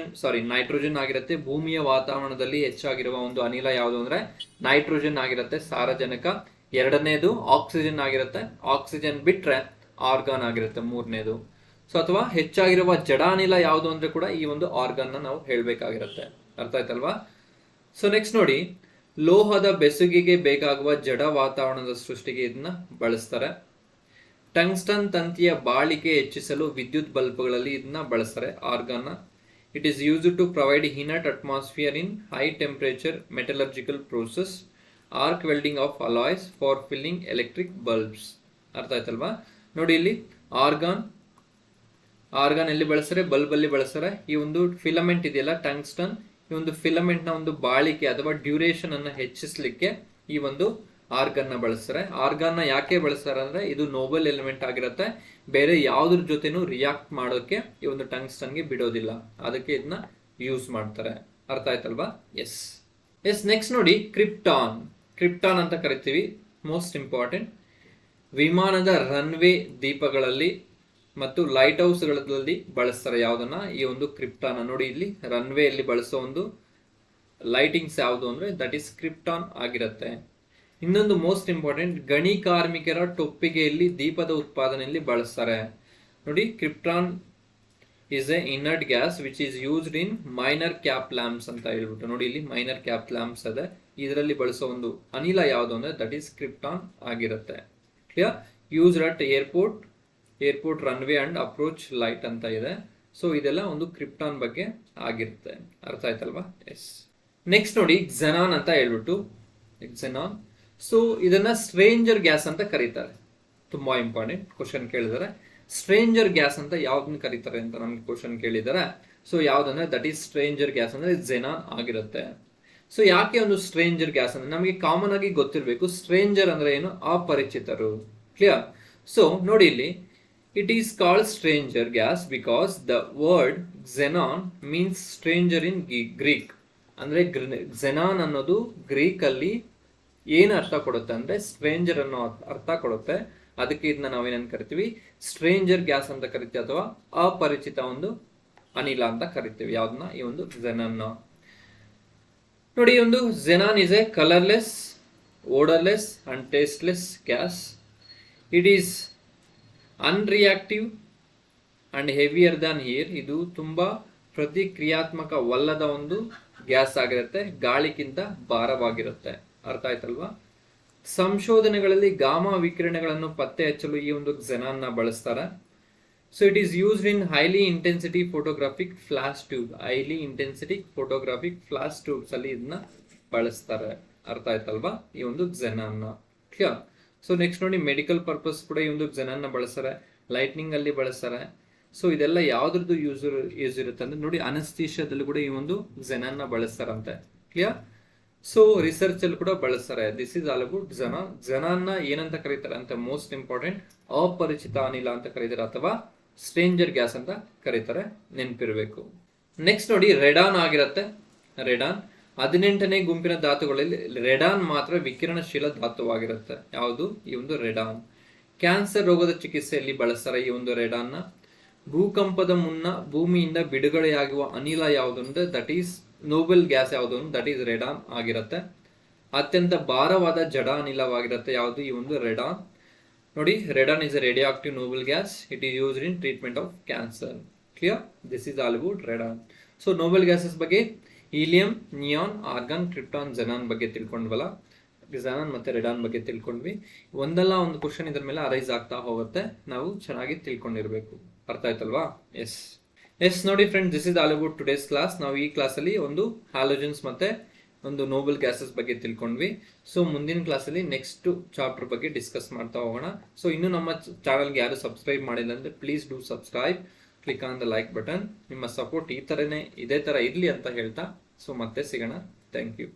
ನೈಟ್ರೋಜನ್ ಆಗಿರುತ್ತೆ. ಭೂಮಿಯ ವಾತಾವರಣದಲ್ಲಿ ಹೆಚ್ಚಾಗಿರುವ ಒಂದು ಅನಿಲ ಯಾವುದು ಅಂದ್ರೆ ನೈಟ್ರೋಜನ್ ಆಗಿರುತ್ತೆ, ಸಾರಜನಕ. ಎರಡನೇದು ಆಕ್ಸಿಜನ್ ಆಗಿರುತ್ತೆ. ಆಕ್ಸಿಜನ್ ಬಿಟ್ರೆ ಆರ್ಗಾನ್ ಆಗಿರುತ್ತೆ ಮೂರನೇದು. ಸೊ ಅಥವಾ ಹೆಚ್ಚಾಗಿರುವ ಜಡ ಅನಿಲ ಯಾವುದು ಅಂದ್ರೆ ಕೂಡ ಈ ಒಂದು ಆರ್ಗಾನ್ ನಾವು ಹೇಳ್ಬೇಕಾಗಿರುತ್ತೆ. ಅರ್ಥ ಆಯ್ತಲ್ವಾ? ಸೊ ನೆಕ್ಸ್ಟ್ ನೋಡಿ, ಲೋಹದ ಬೆಸುಗೆಗೆ ಬೇಕಾಗುವ ಜಡ ವಾತಾವರಣದ ಸೃಷ್ಟಿಗೆ ಇದನ್ನ ಬಳಸ್ತಾರೆ. ಟಂಗ್ಸ್ಟನ್ ತಂತಿಯ ಬಾಳಿಕೆ ಹೆಚ್ಚಿಸಲು ವಿದ್ಯುತ್ ಬಲ್ಬ್ಗಳಲ್ಲಿ ಇದನ್ನ ಬಳಸ್ತಾರೆ, argon. It is used to provide inert atmosphere in high temperature metallurgical process, arc welding of alloys for filling electric bulbs. ಅರ್ಥ ಆಯ್ತಲ್ವಾ? ನೋಡಿ ಇಲ್ಲಿ ಆರ್ಗಾನ್ ಎಲ್ಲಿ ಬಳಸ್ತಾರೆ? ಬಲ್ಬ್ ಅಲ್ಲಿ ಬಳಸ್ತಾರೆ. ಈ ಒಂದು ಫಿಲಮೆಂಟ್ ಇದೆಯಲ್ಲ ಟಂಗ್ಸ್ಟನ್, ಈ ಒಂದು ಫಿಲಮೆಂಟ್ ನ ಒಂದು ಬಾಳಿಕೆ ಅಥವಾ ಡ್ಯೂರೇಷನ್ ಅನ್ನ ಹೆಚ್ಚಿಸಲಿಕ್ಕೆ ಈ ಒಂದು ಆರ್ಗಾನ್ ನ ಬಳಸ್ತಾರೆ. ಆರ್ಗಾನ್ ನ ಯಾಕೆ ಬಳಸ್ತಾರೆ ಅಂದ್ರೆ ಇದು ನೋಬಲ್ ಎಲಿಮೆಂಟ್ ಆಗಿರುತ್ತೆ, ಬೇರೆ ಯಾವ್ದ್ರ ಜೊತೆನೂ ರಿಯಾಕ್ಟ್ ಮಾಡೋಕೆ ಈ ಒಂದು ಟಂಗ್ಸ್ಟನ್ ಗೆ ಬಿಡೋದಿಲ್ಲ, ಅದಕ್ಕೆ ಇದನ್ನ ಯೂಸ್ ಮಾಡ್ತಾರೆ. ಅರ್ಥ ಆಯ್ತಲ್ವಾ? ಎಸ್ ನೆಕ್ಸ್ಟ್ ನೋಡಿ, ಕ್ರಿಪ್ಟಾನ್ ಅಂತ ಕರಿತೀವಿ. ಮೋಸ್ಟ್ ಇಂಪಾರ್ಟೆಂಟ್, ವಿಮಾನದ ರನ್ವೇ ದೀಪಗಳಲ್ಲಿ ಮತ್ತು ಲೈಟ್ ಹೌಸ್ಗಳಲ್ಲಿ ಬಳಸ್ತಾರೆ ಯಾವ್ದನ್ನ? ಈ ಒಂದು ಕ್ರಿಪ್ಟಾನ್. ನೋಡಿ ಇಲ್ಲಿ ರನ್ವೇ ಅಲ್ಲಿ ಬಳಸೋ ಒಂದು ಲೈಟಿಂಗ್ಸ್ ಯಾವುದು ಅಂದ್ರೆ ದಟ್ ಈಸ್ ಕ್ರಿಪ್ಟಾನ್ ಆಗಿರುತ್ತೆ. ಇನ್ನೊಂದು ಮೋಸ್ಟ್ ಇಂಪಾರ್ಟೆಂಟ್, ಗಣಿ ಕಾರ್ಮಿಕರ ಟೊಪ್ಪಿಗೆಯಲ್ಲಿ ದೀಪದ ಉತ್ಪಾದನೆಯಲ್ಲಿ ಬಳಸ್ತಾರೆ. ನೋಡಿ, krypton is A inert gas which is used in minor cap lamps ಅಂತ ಹೇಳ್ಬಿಟ್ಟು. ನೋಡಿ ಇಲ್ಲಿ ಮೈನರ್ ಕ್ಯಾಪ್ ಲ್ಯಾಂಪ್ಸ್ ಇದೆ, ಇದರಲ್ಲಿ ಬಳಸೋ ಒಂದು ಅನಿಲ ಯಾವುದು ಅಂದ್ರೆ ದಟ್ ಈಸ್ ಕ್ರಿಪ್ಟಾನ್ ಆಗಿರುತ್ತೆ. Clear. Used at airport runway and approach light ಅಂತ ಇದೆ. ಸೊ ಇದೆಲ್ಲ ಒಂದು ಕ್ರಿಪ್ಟಾನ್ ಬಗ್ಗೆ ಆಗಿರುತ್ತೆ. ಅರ್ಥ ಆಯ್ತಲ್ವಾ? ಎಸ್ ನೆಕ್ಸ್ಟ್ ನೋಡಿ, ಕ್ಸೆನಾನ್ ಅಂತ ಹೇಳ್ಬಿಟ್ಟು. ಕ್ಸೆನಾನ್, ಸೊ ಇದನ್ನ ಸ್ಟ್ರೇಂಜರ್ ಗ್ಯಾಸ್ ಅಂತ ಕರೀತಾರೆ. ತುಂಬಾ ಇಂಪಾರ್ಟೆಂಟ್ ಕ್ವಶನ್ ಕೇಳಿದಾರೆ. ಸ್ಟ್ರೇಂಜರ್ ಗ್ಯಾಸ್ ಅಂತ ಯಾವ್ದನ್ನ ಕರೀತಾರೆ ಅಂತ ನಮ್ಗೆ ಕ್ವಶನ್ ಕೇಳಿದಾರೆ. ಸೊ ಯಾವ್ದಂದ್ರೆ ದಟ್ ಈಸ್ ಸ್ಟ್ರೇಂಜರ್ ಗ್ಯಾಸ್ ಅಂದ್ರೆ ಕ್ಸೆನಾನ್ ಆಗಿರುತ್ತೆ. ಸೊ ಯಾಕೆ ಒಂದು ಸ್ಟ್ರೇಂಜರ್ ಗ್ಯಾಸ್ ಅಂದ್ರೆ ನಮಗೆ ಕಾಮನ್ ಆಗಿ ಗೊತ್ತಿರಬೇಕು, ಸ್ಟ್ರೇಂಜರ್ ಅಂದ್ರೆ ಏನು? ಅಪರಿಚಿತರು. ಕ್ಲಿಯರ್. ಸೊ ನೋಡಿ ಇಲ್ಲಿ, it is called stranger gas because the word xenon means stranger in Greek. ಅಂದ್ರೆ ಕ್ಸೆನಾನ್ ಅನ್ನೋದು ಗ್ರೀಕ್ ಅಲ್ಲಿ ಏನು ಅರ್ಥ ಕೊಡುತ್ತೆ ಅಂದ್ರೆ ಸ್ಟ್ರೇಂಜರ್ ಅನ್ನೋ ಅರ್ಥ ಕೊಡುತ್ತೆ. ಅದಕ್ಕೆ ಇದನ್ನ ನಾವೇನಂತ ಕರಿತೀವಿ? ಸ್ಟ್ರೇಂಜರ್ ಗ್ಯಾಸ್ ಅಂತ ಕರಿತೀವಿ, ಅಥವಾ ಅಪರಿಚಿತ ಒಂದು ಅನಿಲ ಅಂತ ಕರಿತೀವಿ. ಯಾವ್ದನ್ನ? ಈ ಒಂದು ಕ್ಸೆನಾನ್. ನೋಡಿ, ಒಂದು xenon is a colourless, odourless and tasteless gas. It is unreactive and heavier than air. ಇದು ತುಂಬಾ ಪ್ರತಿಕ್ರಿಯಾತ್ಮಕವಲ್ಲದ ಒಂದು ಗ್ಯಾಸ್ ಆಗಿರುತ್ತೆ, ಗಾಳಿಗಿಂತ ಭಾರವಾಗಿರುತ್ತೆ. ಅರ್ಥ ಆಯ್ತಲ್ವಾ? ಸಂಶೋಧನೆಗಳಲ್ಲಿ ಗಾಮಾ ವಿಕಿರಣಗಳನ್ನು ಪತ್ತೆ ಹಚ್ಚಲು ಈ ಒಂದು ಕ್ಸೆನಾನ್ ನ ಬಳಸ್ತಾರೆ. So it is used in highly intensity photographic flash tubes ಅಲ್ಲಿ ಇದನ್ನ ಬಳಸ್ತಾರೆ. ಅರ್ಥ ಆಯ್ತಲ್ವಾ? ಈ ಒಂದು ಕ್ಸೆನಾನ್ ನ. ಕ್ಲಿಯರ್. ಸೊ ನೆಕ್ಸ್ಟ್ ನೋಡಿ, ಮೆಡಿಕಲ್ ಪರ್ಪಸ್ ಕೂಡ ಈ ಒಂದು ಕ್ಸೆನಾನ್ ನ ಬಳಸ್ತಾರೆ, ಲೈಟ್ನಿಂಗ್ ಅಲ್ಲಿ ಬಳಸ್ತಾರೆ. ಸೊ ಇದೆಲ್ಲ ಯಾವ್ದ್ರದ್ದು ಯೂಸ್ ಇರುತ್ತೆ ಅಂದ್ರೆ ನೋಡಿ, ಅನಸ್ಥೀಶಿಯಾದಲ್ಲಿ ಕೂಡ ಈ ಒಂದು ಕ್ಸೆನಾನ್ ನ ಬಳಸ್ತಾರಂತೆ. ಕ್ಲಿಯರ್. ಸೊ ರಿಸರ್ಚ್ ಅಲ್ಲಿ ಕೂಡ ಬಳಸ್ತಾರೆ. ದಿಸ್ ಇಸ್ ಆಲ್ ಅಬೌಟ್ ಜನ. ಜನನ್ನ ಏನಂತ ಕರೀತಾರೆ ಅಂತ ಮೋಸ್ಟ್ ಇಂಪಾರ್ಟೆಂಟ್, ಅಪರಿಚಿತ ಅನಿಲ ಅಂತ ಕರೀತಾರೆ ಅಥವಾ ಸ್ಟ್ರೇಂಜರ್ ಗ್ಯಾಸ್ ಅಂತ ಕರೀತಾರೆ, ನೆನಪಿರ್ಬೇಕು. ನೆಕ್ಸ್ಟ್ ನೋಡಿ ರೆಡಾನ್ ಆಗಿರುತ್ತೆ. ರೆಡಾನ್ 18ನೇ ಗುಂಪಿನ ಧಾತುಗಳಲ್ಲಿ ರೆಡಾನ್ ಮಾತ್ರ ವಿಕಿರಣಶೀಲ ಧಾತುವಾಗಿರುತ್ತೆ. ಯಾವುದು ಈ ಒಂದು ರೆಡಾನ್? ಕ್ಯಾನ್ಸರ್ ರೋಗದ ಚಿಕಿತ್ಸೆಯಲ್ಲಿ ಬಳಸ್ತಾರೆ ಈ ಒಂದು ರೆಡಾನ್ನ. ಭೂಕಂಪದ ಮುನ್ನ ಭೂಮಿಯಿಂದ ಬಿಡುಗಡೆಯಾಗುವ ಅನಿಲ ಯಾವುದು ಅಂದ್ರೆ ದಟ್ ಈಸ್ ನೋಬಲ್ ಗ್ಯಾಸ್ ಯಾವುದು ದಟ್ ಈಸ್ ರೆಡಾನ್ ಆಗಿರುತ್ತೆ. ಅತ್ಯಂತ ಭಾರವಾದ ಜಡ ಅನಿಲವಾಗಿರುತ್ತೆ ಯಾವುದು ಈ ಒಂದು ರೆಡಾನ್. ನೋಡಿ, radon is a radio active noble gas. It is used in treatment of cancer. Clear? This is all about radon. So noble gases ಬಗ್ಗೆ helium, neon, argon, krypton, xenon ಬಗ್ಗೆ ತಿಳ್ಕೊಂಡ್ವಲ್ಲ. ಜೆನಾನ್ ಮತ್ತೆ ರೆಡಾನ್ ಬಗ್ಗೆ ತಿಳ್ಕೊಂಡ್ವಿ. ಒಂದಲ್ಲ ಒಂದು question ಇದ್ರ ಮೇಲೆ ಅರೈಸ್ ಆಗ್ತಾ ಹೋಗುತ್ತೆ, ನಾವು ಚೆನ್ನಾಗಿ ತಿಳ್ಕೊಂಡಿರ್ಬೇಕು. ಅರ್ಥ ಆಯ್ತಲ್ವಾ? ಎಸ್ ನೋಡಿ friends, this is all about today's class. ನಾವು ಈ ಕ್ಲಾಸಲ್ಲಿ ಒಂದು ಹ್ಯಾಲೋಜನ್ಸ್ ಮತ್ತೆ ಒಂದು ನೋಬಲ್ ಗ್ಯಾಸಸ್ ಬಗ್ಗೆ ತಿಳ್ಕೊಂಡ್ವಿ. ಸೊ ಮುಂದಿನ ಕ್ಲಾಸಲ್ಲಿ ನೆಕ್ಸ್ಟ್ ಚಾಪ್ಟರ್ ಬಗ್ಗೆ ಡಿಸ್ಕಸ್ ಮಾಡ್ತಾ ಹೋಗೋಣ. ಸೊ ಇನ್ನು ನಮ್ಮ ಚಾನಲ್ಗೆ ಯಾರು ಸಬ್ಸ್ಕ್ರೈಬ್ ಮಾಡಿಲ್ಲ ಅಂದ್ರೆ please do subscribe, click on the like button. ನಿಮ್ಮ ಸಪೋರ್ಟ್ ಇದೇ ತರ ಇರಲಿ ಅಂತ ಹೇಳ್ತಾ ಸೊ ಮತ್ತೆ ಸಿಗೋಣ. Thank you.